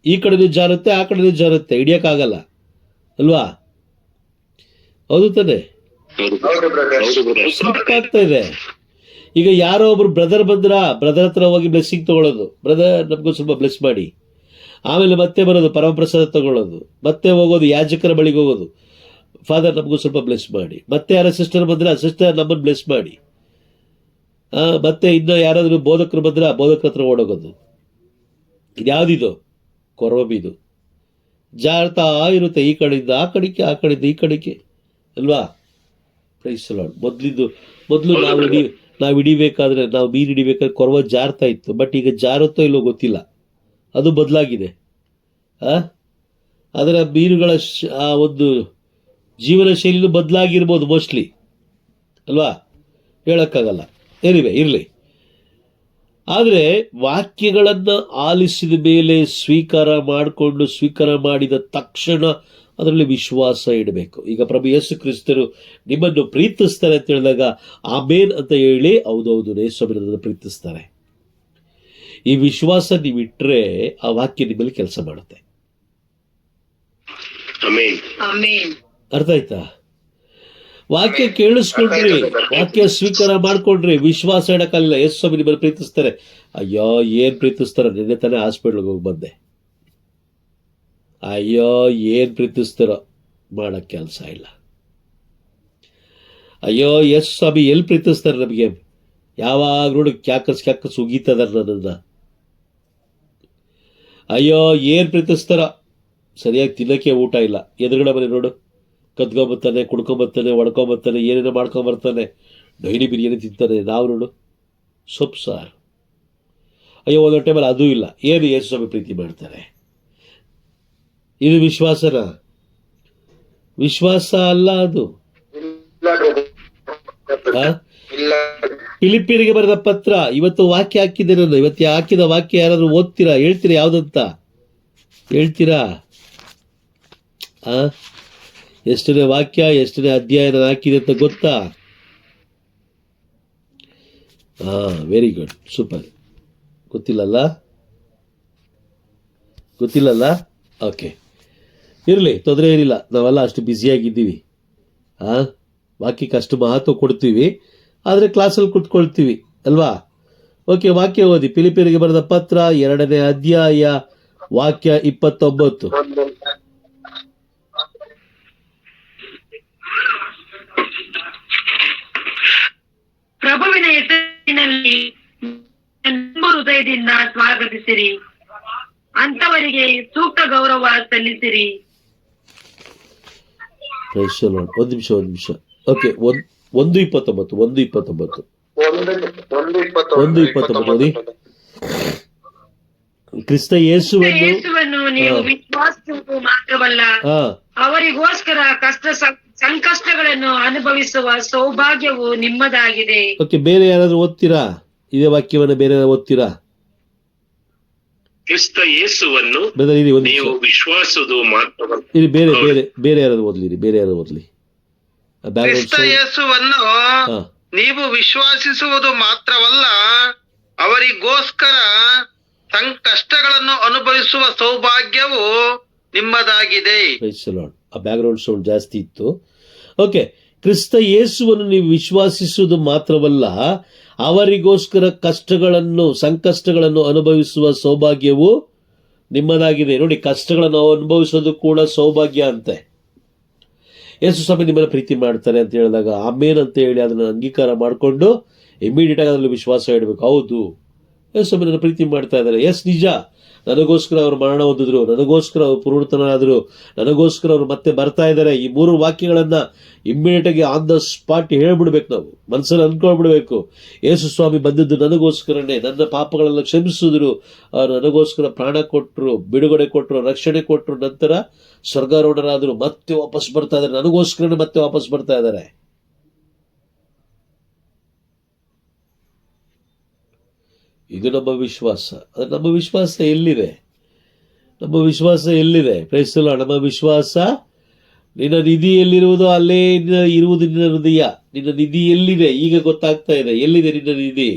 ಈ ಕಡೆನೂ ಜಾರುತ್ತೆ ಆ ಕಡೆನೂ ಜಾರುತ್ತೆ, ಹಿಡಿಯೋಕ್ಕಾಗಲ್ಲ ಅಲ್ವಾ? ಹೌದು ತಾನೆ? ಆಗ್ತಾ ಇದೆ. ಈಗ ಯಾರೋ ಒಬ್ರು ಬ್ರದರ್ ಹತ್ರ ಹೋಗಿ ಬ್ಲೆಸ್ಸಿಂಗ್ ತಗೊಳ್ಳೋದು, ಬ್ರದರ್ ನಮಗೂ ಸ್ವಲ್ಪ ಬ್ಲೆಸ್ ಮಾಡಿ, ಆಮೇಲೆ ಮತ್ತೆ ಬರೋದು ಪರಮಪ್ರಸಾದ ತಗೊಳ್ಳೋದು, ಮತ್ತೆ ಹೋಗೋದು ಯಾಜಕರ ಬಳಿಗೆ ಹೋಗೋದು, ಫಾದರ್ ನಮಗೂ ಸ್ವಲ್ಪ ಬ್ಲೆಸ್ ಮಾಡಿ, ಮತ್ತೆ ಯಾರ ಸಿಸ್ಟರ್ ಬಂದ್ರೆ ಆ ಸಿಸ್ಟರ್ ನಮ್ಮನ್ನು ಬ್ಲೆಸ್ ಮಾಡಿ, ಮತ್ತೆ ಇನ್ನು ಯಾರಾದರೂ ಬೋಧಕರು ಬಂದ್ರೆ ಆ ಬೋಧಕರ ಹತ್ರ ಓಡೋಗೋದು. ಇದ್ಯಾವುದಿದು? ಕೊರವಬಿದು ಜಾರ್ತಾ ಇರುತ್ತೆ, ಈ ಕಡೆಯಿಂದ ಆ ಕಡೆಗೆ, ಆ ಕಡೆಯಿಂದ ಈ ಕಡೆಗೆ ಅಲ್ವಾ? Praise the lord. ಮೊದಲು ನಾವು ಹಿಡಿಬೇಕಾದ್ರೆ, ನಾವು ಮೀನು ಹಿಡಿಬೇಕಾದ್ರೆ ಕೊರವ ಜಾರ್ತಾ ಇತ್ತು. ಬಟ್ ಈಗ ಜಾರುತ್ತೋ ಇಲ್ಲೋ ಗೊತ್ತಿಲ್ಲ, ಅದು ಬದಲಾಗಿದೆ. ಅದರ ಮೀನುಗಳ ಆ ಒಂದು ಜೀವನ ಶೈಲಿನೂ ಬದಲಾಗಿರ್ಬೋದು ಮೋಸ್ಟ್ಲಿ. ಅಲ್ವಾ? ಹೇಳೋಕ್ಕಾಗಲ್ಲ. ಇರಲಿ. ಆದರೆ ವಾಕ್ಯಗಳನ್ನು ಆಲಿಸಿದ ಮೇಲೆ ಸ್ವೀಕಾರ ಮಾಡಿದ ತಕ್ಷಣ ಅದರಲ್ಲಿ ವಿಶ್ವಾಸ ಇಡಬೇಕು. ಈಗ ಪ್ರಭು ಯೇಸು ಕ್ರಿಸ್ತರು ನಿಮ್ಮನ್ನು ಪ್ರೀತಿಸ್ತಾರೆ ಅಂತ ಹೇಳಿದಾಗ ಆಮೇನ್ ಅಂತ ಹೇಳಿ ಹೌದೌದು ಯೇಸುವನ್ನು ಪ್ರೀತಿಸ್ತಾರೆ. ಈ ವಿಶ್ವಾಸ ನೀವಿಟ್ರೆ ಆ ವಾಕ್ಯ ನಿಮ್ಮಲ್ಲಿ ಕೆಲಸ ಮಾಡುತ್ತೆ. ಅರ್ಥ ಆಯ್ತಾ? ವಾಕ್ಯ ಕೇಳಿಸ್ಕೊಂಡ್ರಿ, ವಾಕ್ಯ ಸ್ವೀಕಾರ ಮಾಡ್ಕೊಂಡ್ರಿ, ವಿಶ್ವಾಸ ಇಡಕ್ಕಾಗಲಿಲ್ಲ. ಯೇಸು ಸ್ವಾಮಿ ನಿಮ್ಮನ್ನು ಪ್ರೀತಿಸ್ತಾರೆ. ಅಯ್ಯೋ ಏನ್ ಪ್ರೀತಿಸ್ತಾರ, ನಿನ್ನೆ ತಾನೇ ಹಾಸ್ಪಿಟ್ಲ್ಗೆ ಹೋಗಿ ಬಂದೆ. ಅಯ್ಯೋ ಏನ್ ಪ್ರೀತಿಸ್ತಾರೋ, ಮಾಡಕ್ ಕೆಲಸ ಇಲ್ಲ. ಅಯ್ಯೋ ಯೇಸು ಸ್ವಾಮಿ ಎಲ್ಲಿ ಪ್ರೀತಿಸ್ತಾರೆ ನಮಗೆ, ಯಾವಾಗ ನೋಡಿ ಕ್ಯಾಕಸ್ ಉಗೀತದ ನನ್ನನ್ನ. ಅಯ್ಯೋ ಏನ್ ಪ್ರೀತಿಸ್ತಾರ, ಸರಿಯಾಗಿ ತಿನ್ನಕ್ಕೆ ಊಟ ಇಲ್ಲ, ಎದುರುಗಡೆ ಮನೆ ನೋಡು, ಕದ್ಕೊಂಬರ್ತಾನೆ, ಕುಡ್ಕೊಂಬರ್ತಾನೆ, ಹೊಡ್ಕೊಂಬರ್ತಾನೆ, ಏನೇನೋ ಮಾಡ್ಕೊಂಬರ್ತಾನೆ, ಡೈಲಿ ಬಿರಿಯಾನಿ ತಿಂತಾನೆ. ನಾವು ನೋಡು ಸೊಪ್ಪು ಸಾರು. ಅಯ್ಯೋ ಒಂದೊಂದು ಟೈಮಲ್ಲಿ ಅದೂ ಇಲ್ಲ. ಏನು ಯೇಸು ಸ್ವಾಮಿ ಪ್ರೀತಿ ಮಾಡ್ತಾರೆ? ಇದು ವಿಶ್ವಾಸನ? ವಿಶ್ವಾಸ ಅಲ್ಲ ಅದು. ಫಿಲಿಪ್ಪಿಯರಿಗೆ ಬರೆದ ಪತ್ರ, ಇವತ್ತು ವಾಕ್ಯ ಹಾಕಿದ್ದೆ ನಾನು. ಇವತ್ತು ಹಾಕಿದ ವಾಕ್ಯ ಯಾರಾದ್ರೂ ಓದ್ತೀರಾ? ಹೇಳ್ತೀರಾ ಯಾವುದಂತ? ಹೇಳ್ತೀರಾ? ಎಷ್ಟನೇ ವಾಕ್ಯ, ಎಷ್ಟನೇ ಅಧ್ಯಾಯ ನಾನು ಹಾಕಿದೆ ಅಂತ ಗೊತ್ತಾ? Very good, super. ಗೊತ್ತಿಲ್ಲಲ್ಲ? ಓಕೆ, ಇರಲಿ, ತೊಂದರೆ ಏನಿಲ್ಲ. ನಾವೆಲ್ಲ ಅಷ್ಟು ಬ್ಯುಸಿಯಾಗಿದ್ದೀವಿ. ವಾಕ್ಯಕ್ಕೆ ಅಷ್ಟು ಮಹತ್ವ ಕೊಡ್ತೀವಿ, ಆದರೆ ಕ್ಲಾಸಲ್ಲಿ ಕುತ್ಕೊಳ್ತೀವಿ ಅಲ್ವಾ? ಓಕೆ, ವಾಕ್ಯ ಓದಿ. ಫಿಲಿಪ್ಪಿಯರಿಗೆ ಬರೆದ ಪತ್ರ 2ನೇ ಅಧ್ಯಾಯ ವಾಕ್ಯ 29. ಪ್ರಭುವಿನ ಹೆಸರಿನಲ್ಲಿ ಹೃದಯದಿಂದ ಸ್ವಾಗತಿಸಿರಿ, ಅಂತವರಿಗೆ ಸೂಕ್ತ ಗೌರವ ಸಲ್ಲಿಸಿರಿ. ಒಂದು ನಿಮಿಷ. ಓಕೆ, 1:29 ನೋಡಿ. ಕ್ರಿಸ್ತ ಯೇಸುವನ್ನು ನೀವು ವಿಶ್ವಾಸಿಸುವುದು ಮಾತ್ರವಲ್ಲ, ಅವರಿಗೋಸ್ಕರ ಸಂಕಷ್ಟಗಳನ್ನು ಅನುಭವಿಸುವ ಸೌಭಾಗ್ಯವು ನಿಮ್ಮದಾಗಿದೆ. ಓಕೆ, ಬೇರೆ ಯಾರಾದ್ರೂ ಓದ್ತೀರಾ? ಇದೇ ವಾಕ್ಯವನ್ನು ಬೇರೆ ಓದ್ತೀರಾ? ಕ್ರಿಸ್ತ ಯೇಸುವನ್ನು ನೀವು ವಿಶ್ವಾಸುವುದು ಮಾತ್ರವಲ್ಲ. ಇದು ಬೇರೆ ಯಾರಾದ್ರೂ ಓದ್ಲಿ. ಕ್ರಿಸ್ತ ಯೇಸುವನ್ನು ನೀವು ವಿಶ್ವಾಸಿಸುವುದು ಮಾತ್ರವಲ್ಲ, ಅವರಿಗೋಸ್ಕರ ಸಂಕಷ್ಟಗಳನ್ನು ಅನುಭವಿಸುವ ಸೌಭಾಗ್ಯವು ನಿಮ್ಮದಾಗಿದೆ. ಆ ಬ್ಯಾಕ್ಗ್ರೌಂಡ್ ಸೌಂಡ್ ಜಾಸ್ತಿ ಇತ್ತು. ಓಕೆ, ಕ್ರಿಸ್ತ ಯೇಸುವನ್ನು ನೀವು ವಿಶ್ವಾಸಿಸುವುದು ಮಾತ್ರವಲ್ಲ, ಅವರಿಗೋಸ್ಕರ ಸಂಕಷ್ಟಗಳನ್ನು ಅನುಭವಿಸುವ ಸೌಭಾಗ್ಯವು ನಿಮ್ಮದಾಗಿದೆ. ನೋಡಿ, ಕಷ್ಟಗಳನ್ನು ಅನುಭವಿಸೋದು ಕೂಡ ಸೌಭಾಗ್ಯ ಅಂತೆ. ಯೇಸು ಸ್ವಾಮಿ ನಿಮ್ಮನ್ನು ಪ್ರೀತಿ ಮಾಡ್ತಾರೆ ಅಂತ ಹೇಳಿದಾಗ ಆಮೇನ್ ಅಂತ ಹೇಳಿ ಅದನ್ನು ಅಂಗೀಕಾರ ಮಾಡಿಕೊಂಡು ಇಮಿಡಿಯೇಟ್ ಆಗಿ ಅದರಲ್ಲಿ ವಿಶ್ವಾಸ ಇಡಬೇಕು. ಹೌದು, ಯೇಸು ಸ್ವಾಮಿ ನನ್ನ ಪ್ರೀತಿ ಮಾಡ್ತಾ ಇದ್ದಾರೆ. ಎಸ್, ನಿಜ, ನನಗೋಸ್ಕರ ಅವರು ಮರಣ ಹೊಂದಿದ್ರು, ನನಗೋಸ್ಕರ ಅವರು ಪುನರುತ್ಥಾನರಾದರು, ನನಗೋಸ್ಕರ ಅವರು ಮತ್ತೆ ಬರ್ತಾ ಇದ್ದಾರೆ. ಈ 3 ವಾಕ್ಯಗಳನ್ನ ಇಮ್ಮಿಡಿಯೇಟ್ ಆಗಿ ಆನ್ ದ ಸ್ಪಾಟ್ ಹೇಳ್ಬಿಡ್ಬೇಕು. ನಾವು ಮನಸ್ಸಲ್ಲಿ ಅನ್ಕೊಳ್ಬಿಡ್ಬೇಕು, ಯೇಸು ಸ್ವಾಮಿ ಬಂದಿದ್ದು ನನಗೋಸ್ಕರನೇ, ನನ್ನ ಪಾಪಗಳೆಲ್ಲ ಕ್ಷಮಿಸಿದ್ರು, ನನಗೋಸ್ಕರ ಪ್ರಾಣ ಕೊಟ್ಟರು, ಬಿಡುಗಡೆ ಕೊಟ್ಟರು, ರಕ್ಷಣೆ ಕೊಟ್ಟರು, ನಂತರ ಸ್ವರ್ಗಾರೋಹಣರಾದರು, ಮತ್ತೆ ವಾಪಸ್ ಬರ್ತಾ ಇದ್ದಾರೆ, ನನಗೋಸ್ಕರನೇ ಮತ್ತೆ ವಾಪಸ್ ಬರ್ತಾ ಇದ್ದಾರೆ. ಇದು ನಮ್ಮ ವಿಶ್ವಾಸ. ಅದು ನಮ್ಮ ವಿಶ್ವಾಸ ಎಲ್ಲಿದೆ? Praise the lord. ನಮ್ಮ ವಿಶ್ವಾಸ, ನಿನ್ನ ನಿಧಿ ಎಲ್ಲಿರುವುದೋ ಅಲ್ಲೇ ಇರುವುದು ನಿನ್ನ ಹೃದಯ. ನಿನ್ನ ನಿಧಿ ಎಲ್ಲಿದೆ ಈಗ ಗೊತ್ತಾಗ್ತಾ ಇದೆ. ಎಲ್ಲಿದೆ ನಿನ್ನ ನಿಧಿ?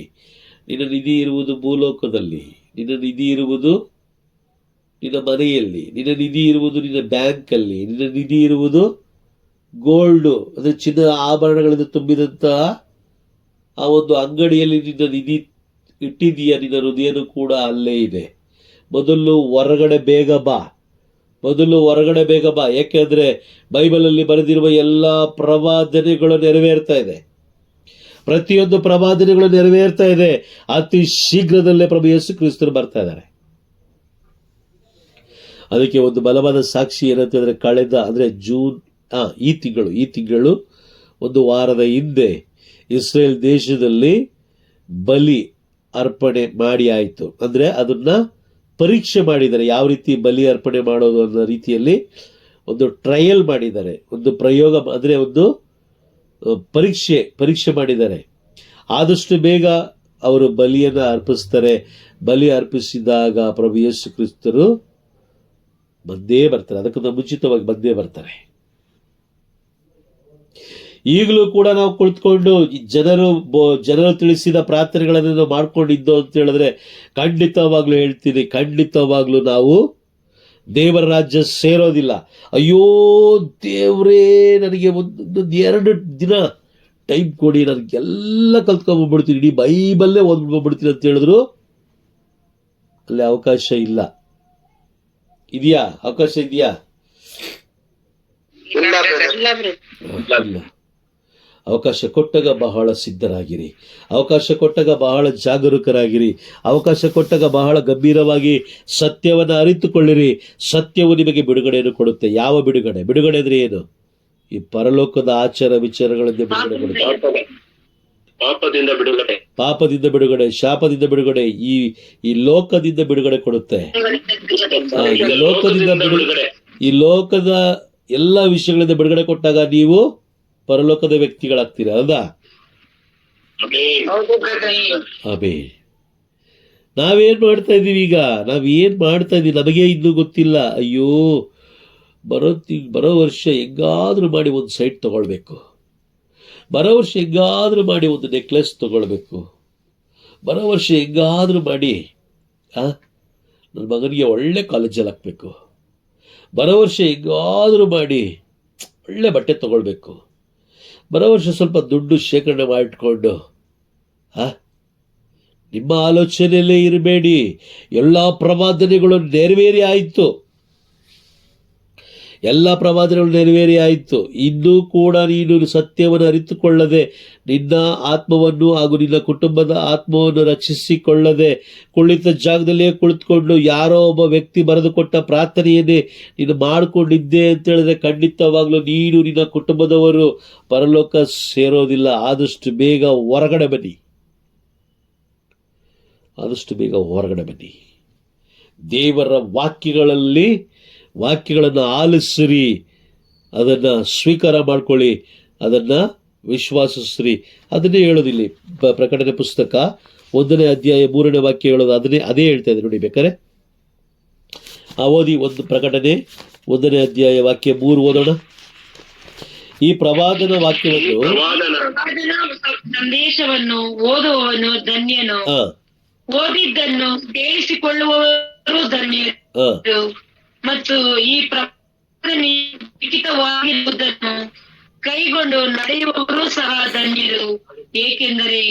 ನಿನ್ನ ನಿಧಿ ಇರುವುದು ಭೂಲೋಕದಲ್ಲಿ. ನಿನ್ನ ನಿಧಿ ಇರುವುದು ನಿನ್ನ ಮನೆಯಲ್ಲಿ. ನಿನ್ನ ನಿಧಿ ಇರುವುದು ನಿನ್ನ ಬ್ಯಾಂಕಲ್ಲಿ. ನಿನ್ನ ನಿಧಿ ಇರುವುದು ಗೋಲ್ಡ್, ಅಂದರೆ ಚಿನ್ನದ ಆಭರಣಗಳಿಂದ ತುಂಬಿದಂತಹ ಆ ಒಂದು ಅಂಗಡಿಯಲ್ಲಿ ನಿನ್ನ ನಿಧಿ ಇಟ್ಟಿದೀಯ. ನಿನ್ನ ಹೃದಯನೂ ಕೂಡ ಅಲ್ಲೇ ಇದೆ. ಮೊದಲು ಹೊರಗಡೆ ಬೇಗ ಬಾ. ಯಾಕೆಂದ್ರೆ ಬೈಬಲಲ್ಲಿ ಬರೆದಿರುವ ಎಲ್ಲ ಪ್ರವಾದನೆಗಳು ನೆರವೇರ್ತಾ ಇದೆ. ಪ್ರತಿಯೊಂದು ಪ್ರವಾದನೆಗಳು ನೆರವೇರ್ತಾ ಇದೆ. ಅತಿ ಶೀಘ್ರದಲ್ಲೇ ಪ್ರಭು ಯೇಸು ಕ್ರಿಸ್ತರು ಬರ್ತಾ ಇದ್ದಾರೆ. ಅದಕ್ಕೆ ಒಂದು ಬಲವಾದ ಸಾಕ್ಷಿ ಏನಂತಂದ್ರೆ, ಈ ತಿಂಗಳು 1 ವಾರದ ಹಿಂದೆ ಇಸ್ರೇಲ್ ದೇಶದಲ್ಲಿ ಬಲಿ ಅರ್ಪಣೆ ಮಾಡಿ ಆಯಿತು. ಅಂದರೆ ಅದನ್ನ ಪರೀಕ್ಷೆ ಮಾಡಿದ್ದಾರೆ, ಯಾವ ರೀತಿ ಬಲಿ ಅರ್ಪಣೆ ಮಾಡೋದು ಅನ್ನೋ ರೀತಿಯಲ್ಲಿ ಒಂದು ಟ್ರಯಲ್ ಮಾಡಿದ್ದಾರೆ. ಒಂದು ಪ್ರಯೋಗ, ಅಂದರೆ ಒಂದು ಪರೀಕ್ಷೆ ಮಾಡಿದ್ದಾರೆ. ಆದಷ್ಟು ಬೇಗ ಅವರು ಬಲಿಯನ್ನು ಅರ್ಪಿಸ್ತಾರೆ. ಬಲಿ ಅರ್ಪಿಸಿದಾಗ ಪ್ರಭು ಯೇಸು ಕ್ರಿಸ್ತರು ಬಂದೇ ಬರ್ತಾರೆ, ಅದಕ್ಕಿಂತ ಮುಂಚಿತವಾಗಿ ಬಂದೇ ಬರ್ತಾರೆ. ಈಗಲೂ ಕೂಡ ನಾವು ಕುಳಿತುಕೊಂಡು ಜನರು ತಿಳಿಸಿದ ಪ್ರಾರ್ಥನೆಗಳನ್ನು ನಾವು ಮಾಡ್ಕೊಂಡಿದ್ದೋ ಅಂತ ಹೇಳಿದ್ರೆ ಖಂಡಿತವಾಗ್ಲೂ ಹೇಳ್ತೀನಿ, ಖಂಡಿತವಾಗ್ಲೂ ನಾವು ದೇವರ ರಾಜ್ಯ ಸೇರೋದಿಲ್ಲ. ಅಯ್ಯೋ ದೇವರೇ, ನನಗೆ ಒಂದು 2 ದಿನ ಟೈಮ್ ಕೊಡಿ, ನನಗೆಲ್ಲ ಕಲ್ತ್ಕೊಂಡ್ಬಿಡ್ತೀನಿ, ಇಡೀ ಬೈಬಲ್ಲೇ ಓದ್ಬಿಡ್ತೀನಿ ಅಂತ ಹೇಳಿದ್ರು ಅಲ್ಲಿ ಅವಕಾಶ ಇಲ್ಲ. ಇದೆಯಾ? ಅವಕಾಶ ಇದೆಯಾ? ಇಲ್ಲ. ಅವಕಾಶ ಕೊಟ್ಟಾಗ ಬಹಳ ಸಿದ್ಧರಾಗಿರಿ, ಅವಕಾಶ ಕೊಟ್ಟಾಗ ಬಹಳ ಜಾಗರೂಕರಾಗಿರಿ, ಅವಕಾಶ ಕೊಟ್ಟಾಗ ಬಹಳ ಗಂಭೀರವಾಗಿ ಸತ್ಯವನ್ನು ಅರಿತುಕೊಳ್ಳಿರಿ. ಸತ್ಯವು ನಿಮಗೆ ಬಿಡುಗಡೆಯನ್ನು ಕೊಡುತ್ತೆ. ಯಾವ ಬಿಡುಗಡೆ? ಬಿಡುಗಡೆ ಅಂದ್ರೆ ಏನು? ಈ ಪರಲೋಕದ ಆಚಾರ ವಿಚಾರಗಳಿಂದ ಬಿಡುಗಡೆ ಕೊಡುತ್ತೆ. ಪಾಪದಿಂದ ಬಿಡುಗಡೆ, ಶಾಪದಿಂದ ಬಿಡುಗಡೆ, ಈ ಲೋಕದಿಂದ ಬಿಡುಗಡೆ ಕೊಡುತ್ತೆ. ಈ ಲೋಕದ ಎಲ್ಲ ವಿಷಯಗಳಿಂದ ಬಿಡುಗಡೆ ಕೊಟ್ಟಾಗ ನೀವು ಪರಲೋಕದ ವ್ಯಕ್ತಿಗಳಾಗ್ತೀರ, ಹೌದಾ? ನಾವೇನ್ ಮಾಡ್ತಾ ಇದೀವಿ ಈಗ? ನಾವೇನ್ ಮಾಡ್ತಾ ಇದೀವಿ ನಮಗೆ ಇನ್ನೂ ಗೊತ್ತಿಲ್ಲ. ಅಯ್ಯೋ, ಬರೋ ವರ್ಷ ಹೆಂಗಾದ್ರೂ ಮಾಡಿ ಒಂದು ಸೈಟ್ ತಗೊಳ್ಬೇಕು, ಬರೋ ವರ್ಷ ಹೆಂಗಾದ್ರೂ ಮಾಡಿ ಒಂದು ನೆಕ್ಲೆಸ್ ತಗೊಳ್ಬೇಕು, ಬರೋ ವರ್ಷ ಹೆಂಗಾದ್ರೂ ಮಾಡಿ ನನ್ನ ಮಗನಿಗೆ ಒಳ್ಳೆ ಕಾಲೇಜಲ್ಲಿ ಹಾಕ್ಬೇಕು, ಬರೋ ವರ್ಷ ಹೆಂಗಾದ್ರೂ ಮಾಡಿ ಒಳ್ಳೆ ಬಟ್ಟೆ ತಗೊಳ್ಬೇಕು, ಬರೋ ವರ್ಷ ಸ್ವಲ್ಪ ದುಡ್ಡು ಶೇಖರಣೆ ಮಾಡಿಟ್ಕೊಂಡು ನಿಮ್ಮ ಆಲೋಚನೆಯಲ್ಲೇ ಇರಬೇಡಿ. ಎಲ್ಲ ಪ್ರವಾದನೆಗಳು ನೆರವೇರಿ ಆಯಿತು, ಎಲ್ಲ ಪ್ರವಾದನೆಗಳು ನೆರವೇರಿ ಆಯಿತು. ಇನ್ನೂ ಕೂಡ ನೀನು ಸತ್ಯವನ್ನು ಅರಿತುಕೊಳ್ಳದೆ ನಿನ್ನ ಆತ್ಮವನ್ನು ಹಾಗೂ ನಿನ್ನ ಕುಟುಂಬದ ಆತ್ಮವನ್ನು ರಕ್ಷಿಸಿಕೊಳ್ಳದೆ ಕುಳಿತ ಜಾಗದಲ್ಲೇ ಕುಳಿತುಕೊಂಡು ಯಾರೋ ಒಬ್ಬ ವ್ಯಕ್ತಿ ಬರೆದುಕೊಟ್ಟ ಪ್ರಾರ್ಥನೆಯನ್ನೇ ನೀನು ಮಾಡಿಕೊಂಡಿದ್ದೆ ಅಂತ ಹೇಳಿದ್ರೆ ಖಂಡಿತವಾಗ್ಲೂ ನೀನು ನಿನ್ನ ಕುಟುಂಬದವರು ಪರಲೋಕ ಸೇರೋದಿಲ್ಲ. ಆದಷ್ಟು ಬೇಗ ಹೊರಗಡೆ ಬನ್ನಿ, ಆದಷ್ಟು ಬೇಗ ಹೊರಗಡೆ ಬನ್ನಿ. ದೇವರ ವಾಕ್ಯಗಳನ್ನು ಆಲಿಸಿರಿ, ಅದನ್ನು ಸ್ವೀಕಾರ ಮಾಡ್ಕೊಳ್ಳಿ, ಅದನ್ನು ವಿಶ್ವಾಸಿಸ್ರಿ. ಅದನ್ನೇ ಹೇಳೋದಿಲ್ಲ ಪ್ರಕಟಣೆ ಪುಸ್ತಕ 1ನೇ ಅಧ್ಯಾಯ 3ನೇ ವಾಕ್ಯ ಹೇಳೋದು ಅದೇ ಹೇಳ್ತಾ ಇದೆ ನೋಡಿ. ಬೇಕಾರೆ ಓದಿ, ಒಂದು ಪ್ರಕಟಣೆ 1ನೇ ಅಧ್ಯಾಯ ವಾಕ್ಯ 3 ಓದೋಣ. ಈ ಪ್ರವಾದನ ವಾಕ್ಯವನ್ನು ಸಂದೇಶವನ್ನು ಓದುವವನು ಧನ್ಯನು, ಓದಿದ್ದನ್ನು ಕೇಳಿಸಿಕೊಳ್ಳುವವರು ಧನ್ಯರು, ಮತ್ತು ಈ ಪ್ರವಾದನೆ ಲಿಖಿತವಾಗಿರುವುದನ್ನು ಕೈಗೊಂಡು ನಡೆಯುವವರು ಸಹ ಧನ್ಯರು, ಏಕೆಂದರೆ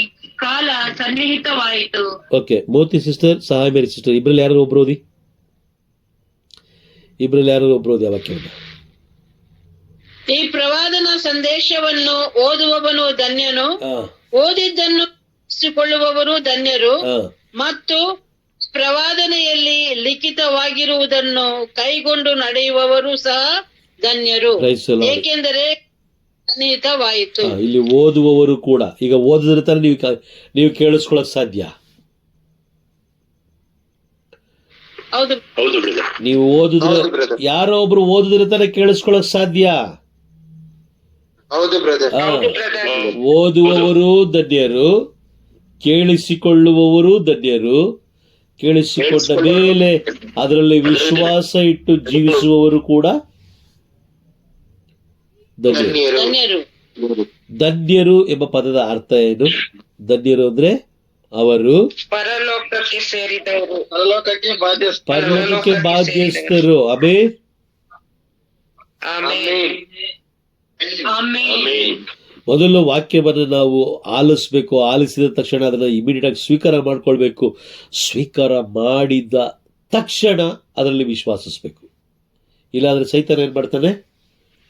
ಕಾಲ ಸನ್ನಿಹಿತವಾಯಿತು. ಓಕೆ, ಮೋತಿ ಸಿಸ್ಟರ್, ಸಹಾಯ ಮೇರಿ ಸಿಸ್ಟರ್, ಇಬ್ರಲ್ಲಿ ಯಾರು ಒಬ್ರು ಓದಿ. ಆ ವಾಕ್ಯವನ್ನು. ಈ ಪ್ರವಾದನ ಸಂದೇಶವನ್ನು ಓದುವವನು ಧನ್ಯನು, ಓದಿದ್ದನ್ನು ಕೇಳಿಸಿಕೊಳ್ಳುವವರು ಧನ್ಯರು, ಮತ್ತು ಪ್ರವಾದನೆಯಲ್ಲಿ ಲಿಖಿತವಾಗಿರುವುದನ್ನು ಕೈಗೊಂಡು ನಡೆಯುವವರು ಸಹ ಧನ್ಯರು, ಏಕೆಂದರೆ ಸನ್ನಿಹಿತವಾಯಿತು. ಇಲ್ಲಿ ಓದುವವರು ಕೂಡ. ಈಗ ಓದಿದ್ರೆ ತಾನೇ ನೀವು ಕೇಳಿಸ್ಕೊಳ್ಳಕ್ ಸಾಧ್ಯ. ನೀವು ಓದಿದ್ರೆ, ಯಾರೋ ಒಬ್ರು ಓದಿದ್ರೆ ತಾನೇ ಕೇಳಿಸ್ಕೊಳ್ಳಕ್ ಸಾಧ್ಯ. ಓದುವವರು ಧನ್ಯರು, ಕೇಳಿಸಿಕೊಳ್ಳುವವರು ಧನ್ಯರು, ಕೇಳಿಸಿಕೊಂಡ ಮೇಲೆ ಅದರಲ್ಲಿ ವಿಶ್ವಾಸ ಇಟ್ಟು ಜೀವಿಸುವವರು ಕೂಡ ಧನ್ಯರು. ಧನ್ಯರು ಎಂಬ ಪದದ ಅರ್ಥ ಏನು? ಧನ್ಯರು ಅಂದ್ರೆ ಅವರು ಪರಲೋಕಕ್ಕೆ ಸೇರಿದವರು, ಪರಲೋಕಕ್ಕೆ ಬಾಧ್ಯಸ್ಥರು. ಮೊದಲು ವಾಕ್ಯವನ್ನು ನಾವು ಆಲಿಸಬೇಕು. ಆಲಿಸಿದ ತಕ್ಷಣ ಅದನ್ನು ಇಮಿಡಿಯೇಟ್ ಆಗಿ ಸ್ವೀಕಾರ ಮಾಡ್ಕೊಳ್ಬೇಕು. ಸ್ವೀಕಾರ ಮಾಡಿದ ತಕ್ಷಣ ಅದರಲ್ಲಿ ವಿಶ್ವಾಸಿಸ್ಬೇಕು. ಇಲ್ಲಾಂದ್ರೆ ಸೈತಾನ ಏನ್ ಮಾಡ್ತಾನೆ?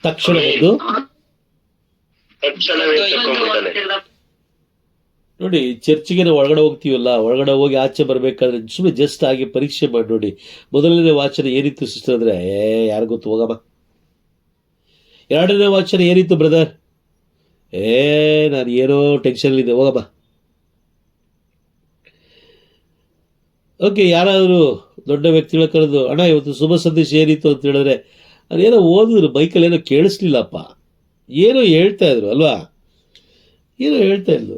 ತಕ್ಷಣ ಬಂದು ನೋಡಿ, ಚರ್ಚಿಗೆ ನಾವು ಒಳಗಡೆ ಹೋಗ್ತೀವಲ್ಲ, ಒಳಗಡೆ ಹೋಗಿ ಆಚೆ ಬರ್ಬೇಕಾದ್ರೆ ಸುಮ್ಮನೆ ಜಸ್ಟ್ ಆಗಿ ಪರೀಕ್ಷೆ ಮಾಡಿ ನೋಡಿ. ಮೊದಲನೇ ವಾಚನ ಏನಿತ್ತು ಸಿಸ್ಟರ್ ಅಂದ್ರೆ, ಯಾರು ಗೊತ್ತು, ಹೋಗಮ್ಮ. ಎರಡನೇ ವಾಚನ ಏನಿತ್ತು ಬ್ರದರ್? ನಾನು ಏನೋ ಟೆನ್ಷನ್ ಇದೆ, ಹೋಗಮ್ಮ. ಓಕೆ, ಯಾರಾದರೂ ದೊಡ್ಡ ವ್ಯಕ್ತಿಗಳ ಕರೆದು, ಅಣ್ಣ ಇವತ್ತು ಶುಭ ಸಂದೇಶ ಏನಿತ್ತು ಅಂತ ಹೇಳಿದ್ರೆ, ಅದೇನೋ ಓದಿದ್ರು, ಬೈಕಲ್ಲಿ ಏನೋ ಕೇಳಿಸ್ಲಿಲ್ಲಪ್ಪ, ಏನೋ ಹೇಳ್ತಾ ಇದ್ರು ಅಲ್ವಾ, ಏನೋ ಹೇಳ್ತಾ ಇದ್ಲು.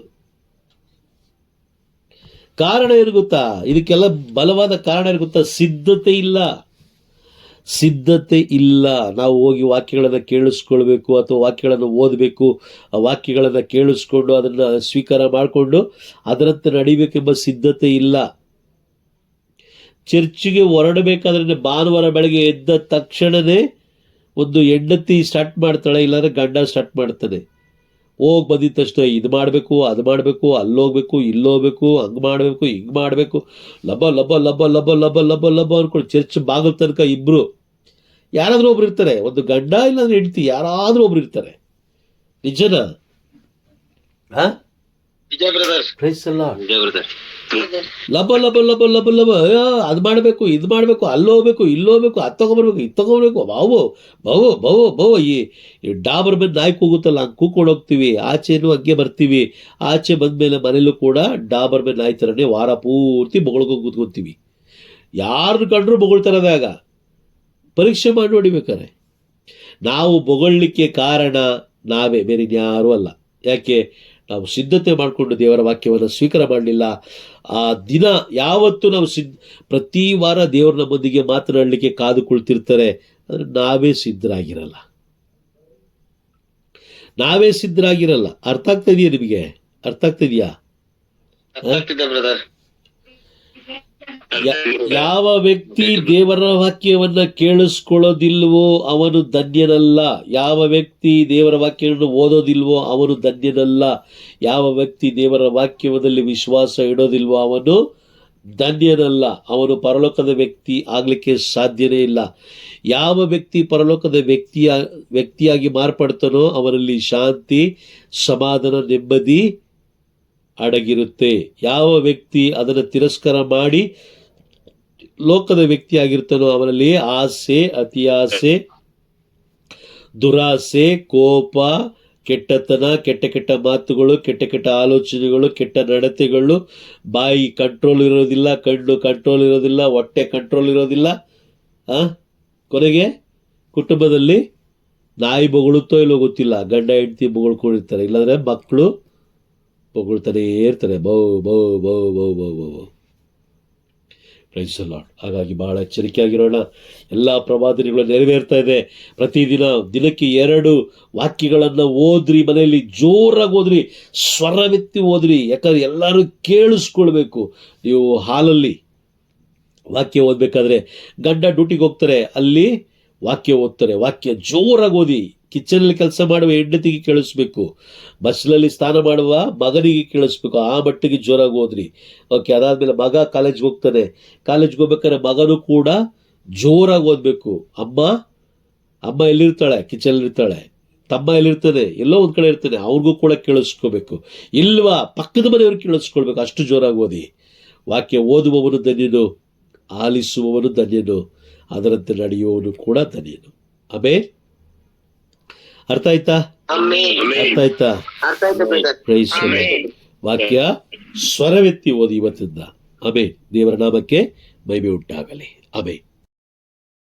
ಕಾರಣ ಏನು ಗೊತ್ತಾ? ಇದಕ್ಕೆಲ್ಲ ಬಲವಾದ ಕಾರಣ ಏನು ಗೊತ್ತಾ? ಸಿದ್ಧತೆ ಇಲ್ಲ. ಸಿದ್ಧತೆ ಇಲ್ಲ. ನಾವು ಹೋಗಿ ವಾಕ್ಯಗಳನ್ನು ಕೇಳಿಸ್ಕೊಳ್ಬೇಕು ಅಥವಾ ವಾಕ್ಯಗಳನ್ನು ಓದಬೇಕು, ಆ ವಾಕ್ಯಗಳನ್ನು ಕೇಳಿಸ್ಕೊಂಡು ಅದನ್ನು ಸ್ವೀಕಾರ ಮಾಡಿಕೊಂಡು ಅದರಂತೆ ನಡಿಬೇಕೆಂಬ ಸಿದ್ಧತೆ ಇಲ್ಲ. ಚರ್ಚಿಗೆ ಹೊರಡಬೇಕಾದ್ರೆ ಭಾನುವಾರ ಬೆಳಗ್ಗೆ ಎದ್ದ ತಕ್ಷಣವೇ ಒಂದು ಹೆಂಡತಿ ಸ್ಟಾರ್ಟ್ ಮಾಡ್ತಾಳೆ, ಇಲ್ಲಾಂದ್ರೆ ಗಂಡ ಸ್ಟಾರ್ಟ್ ಮಾಡ್ತಾನೆ. ಹೋಗಿ ಬಂದಿದ ತಕ್ಷಣ ಇದು ಮಾಡಬೇಕು, ಅದು ಮಾಡಬೇಕು, ಅಲ್ಲೋಗ್ಬೇಕು, ಇಲ್ಲೋಗ್ಬೇಕು, ಹಂಗೆ ಮಾಡಬೇಕು, ಹಿಂಗೆ ಮಾಡಬೇಕು, ಲಬ ಲಬ ಲಬ ಲಬ ಲಬ ಲಬ ಲಬ ಅನ್ಕೊಂಡು ಚರ್ಚ್ ಬಾಗಿಲ ತನಕ ಇಬ್ಬರು ಯಾರಾದರೂ ಒಬ್ರು ಇರ್ತಾರೆ. ಒಂದು ಗಂಡ ಇಲ್ಲಾಂದ್ರೆ ಹೆಂಡತಿ ಯಾರಾದರೂ ಒಬ್ರು ಇರ್ತಾರೆ. ನಿಜನಾ? ನಿಜ ಬ್ರದರ್. ಪ್ರೈಸ್ ಅಲ್ಲ. ನಿಜ ಬ್ರದರ್. ಲಬ ಲಬ ಲಬ ಲಬ ಲಬ, ಅದು ಮಾಡಬೇಕು, ಇದು ಮಾಡಬೇಕು, ಅಲ್ಲೋಗ್ಬೇಕು, ಇಲ್ಲೋಗ್ಬೇಕು, ಅದು ತಗೊಂಬರ್ಬೇಕು, ಇದು ತಗೊಂಬರ್ಬೇಕು, ಬಾವು ಬಾವು ಬಾವು ಬಾವು. ಈ ಡಾಬರ್ ಬಂದು ನಾಯಿ ಕೂಗುತ್ತಲ್ಲ, ಹಂಗೆ ಕೂತ್ಕೊಂಡು ಹೋಗ್ತೀವಿ. ಆಚೆನೂ ಹಂಗೆ ಬರ್ತೀವಿ. ಆಚೆ ಬಂದಮೇಲೆ ಮನೇಲೂ ಕೂಡ ಡಾಬರ್ ಮೇಲೆ ನಾಯಿ ಥರನೇ ವಾರ ಪೂರ್ತಿ ಬೊಗಳ್ಕೊಂಡು ಕೂತ್ಕೊತೀವಿ. ಯಾರು ಕಂಡ್ರು ಬೊಗಳ್ತಾರದೇ. ಆಗ ಪರೀಕ್ಷೆ ಮಾಡಿ ನೋಡಿಬೇಕಾರೆ ನಾವು ಬೊಗಳ್ಲಿಕ್ಕೆ ಕಾರಣ ನಾವೇ, ಬೇರೆ ಇನ್ಯಾರೂ ಅಲ್ಲ. ಯಾಕೆ? ನಾವು ಸಿದ್ಧತೆ ಮಾಡಿಕೊಂಡು ದೇವರ ವಾಕ್ಯವನ್ನು ಸ್ವೀಕಾರ ಮಾಡಲಿಲ್ಲ. ಆ ದಿನ ಯಾವತ್ತು ನಾವು ಪ್ರತಿ ವಾರ ದೇವರ ನಮ್ಮೊಂದಿಗೆ ಮಾತನಾಡಲಿಕ್ಕೆ ಕಾದು ಕುಳಿತಿರ್ತಾರೆ, ಆದರೆ ನಾವೇ ಸಿದ್ಧರಾಗಿರಲ್ಲ. ನಾವೇ ಸಿದ್ಧರಾಗಿರಲ್ಲ. ಅರ್ಥ ಆಗ್ತಾ ಇದೆಯಾ ನಿಮಗೆ? ಅರ್ಥ ಆಗ್ತಿದೆಯಾ? ಬ್ರದರ್. ಯಾವ ವ್ಯಕ್ತಿ ದೇವರ ವಾಕ್ಯವನ್ನ ಕೇಳಿಸ್ಕೊಳ್ಳೋದಿಲ್ವೋ ಅವನು ಧನ್ಯನಲ್ಲ. ಯಾವ ವ್ಯಕ್ತಿ ದೇವರ ವಾಕ್ಯವನ್ನು ಓದೋದಿಲ್ವೋ ಅವನು ಧನ್ಯನಲ್ಲ. ಯಾವ ವ್ಯಕ್ತಿ ದೇವರ ವಾಕ್ಯದಲ್ಲಿ ವಿಶ್ವಾಸ ಇಡೋದಿಲ್ವೋ ಅವನು ಧನ್ಯನಲ್ಲ. ಅವನು ಪರಲೋಕದ ವ್ಯಕ್ತಿ ಆಗ್ಲಿಕ್ಕೆ ಸಾಧ್ಯನೇ ಇಲ್ಲ. ಯಾವ ವ್ಯಕ್ತಿ ಪರಲೋಕದ ವ್ಯಕ್ತಿಯಾಗಿ ಮಾರ್ಪಡ್ತಾನೋ ಅವನಲ್ಲಿ ಶಾಂತಿ, ಸಮಾಧಾನ, ನೆಮ್ಮದಿ ಅಡಗಿರುತ್ತೆ. ಯಾವ ವ್ಯಕ್ತಿ ಅದನ್ನು ತಿರಸ್ಕಾರ ಮಾಡಿ ಲೋಕದ ವ್ಯಕ್ತಿ ಆಗಿರ್ತಾನೋ ಅವನಲ್ಲಿ ಆಸೆ, ಅತಿಯಾಸೆ, ದುರಾಸೆ, ಕೋಪ, ಕೆಟ್ಟತನ, ಕೆಟ್ಟ ಕೆಟ್ಟ ಮಾತುಗಳು, ಕೆಟ್ಟ ಕೆಟ್ಟ ಆಲೋಚನೆಗಳು, ಕೆಟ್ಟ ನಡತೆಗಳು, ಬಾಯಿ ಕಂಟ್ರೋಲ್ ಇರೋದಿಲ್ಲ, ಕಣ್ಣು ಕಂಟ್ರೋಲ್ ಇರೋದಿಲ್ಲ, ಹೊಟ್ಟೆ ಕಂಟ್ರೋಲ್ ಇರೋದಿಲ್ಲ. ಕೊನೆಗೆ ಕುಟುಂಬದಲ್ಲಿ ನಾಯಿ ಬೊಗಳುತ್ತೋ ಇಲ್ಲೋ ಗೊತ್ತಿಲ್ಲ, ಗಂಡ ಹೆಂಡತಿ ಬೊಗಳ್ಕೊಂಡಿರ್ತಾರೆ, ಇಲ್ಲಾಂದ್ರೆ ಮಕ್ಕಳು ಬೊಗಳ್ತಾನೇ ಇರ್ತಾರೆ. ಬೌ ಬೌ ಬೌ ಬೌ ಬೌ ಬೌ ಬೌ. Praise the lord. ಹಾಗಾಗಿ ಬಹಳ ಎಚ್ಚರಿಕೆಯಾಗಿರೋಣ. ಎಲ್ಲ ಪ್ರವಾದನೆಗಳು ನೆರವೇರ್ತಾ ಇದೆ. ಪ್ರತಿದಿನ ದಿನಕ್ಕೆ 2 ವಾಕ್ಯಗಳನ್ನು ಓದ್ರಿ. ಮನೆಯಲ್ಲಿ ಜೋರಾಗಿ ಓದ್ರಿ, ಸ್ವರವೆತ್ತಿ ಓದ್ರಿ. ಯಾಕಂದ್ರೆ ಎಲ್ಲರೂ ಕೇಳಿಸ್ಕೊಳ್ಬೇಕು. ನೀವು ಹಾಲಲ್ಲಿ ವಾಕ್ಯ ಓದಬೇಕಾದ್ರೆ ಗಂಡ ಡ್ಯೂಟಿಗೆ ಹೋಗ್ತಾರೆ, ಅಲ್ಲಿ ವಾಕ್ಯ ಓದ್ತಾರೆ. ವಾಕ್ಯ ಜೋರಾಗಿ ಓದಿ. ಕಿಚನಲ್ಲಿ ಕೆಲಸ ಮಾಡುವ ಹೆಂಡತಿಗೆ ಕೇಳಿಸ್ಬೇಕು, ಬಸ್ನಲ್ಲಿ ಸ್ನಾನ ಮಾಡುವ ಮಗನಿಗೆ ಕೇಳಿಸ್ಬೇಕು. ಆ ಮಟ್ಟಿಗೆ ಜೋರಾಗಿ ಓದ್ರಿ. ಓಕೆ. ಅದಾದಮೇಲೆ ಮಗ ಕಾಲೇಜ್ಗೆ ಹೋಗ್ತಾನೆ, ಕಾಲೇಜ್ಗೆ ಹೋಗ್ಬೇಕಾದ್ರೆ ಮಗನೂ ಕೂಡ ಜೋರಾಗಿ ಓದಬೇಕು. ಅಮ್ಮ ಎಲ್ಲಿರ್ತಾಳೆ? ಕಿಚನಲ್ಲಿರ್ತಾಳೆ. ತಮ್ಮ ಎಲ್ಲಿರ್ತಾನೆ? ಎಲ್ಲೋ ಒಂದು ಕಡೆ ಇರ್ತಾನೆ, ಅವ್ರಿಗೂ ಕೂಡ ಕೇಳಿಸ್ಕೋಬೇಕು. ಇಲ್ವಾ ಪಕ್ಕದ ಮನೆಯವ್ರಿಗೆ ಕೇಳಿಸ್ಕೊಳ್ಬೇಕು. ಅಷ್ಟು ಜೋರಾಗಿ ಓದಿ. ವಾಕ್ಯ ಓದುವವನು ಧನ್ಯನು, ಆಲಿಸುವವನು ಧನ್ಯನು, ಅದರಂತೆ ನಡೆಯುವವನು ಕೂಡ ಧನ್ಯನು. ಆಮೇಲೆ ಅರ್ಥ ಆಯ್ತಾ? ಅರ್ಥ ಆಯ್ತಾ? Praise the lord. ವಾಕ್ಯ ಸ್ವರವೆತ್ತಿ ಓದಿ ಇವತ್ತಿಂದ. ಆಮೇಲೆ ದೇವರ ನಾಮಕ್ಕೆ ಮಹಿಮೆ ಉಂಟಾಗಲಿ. ಆಮೇಲೆ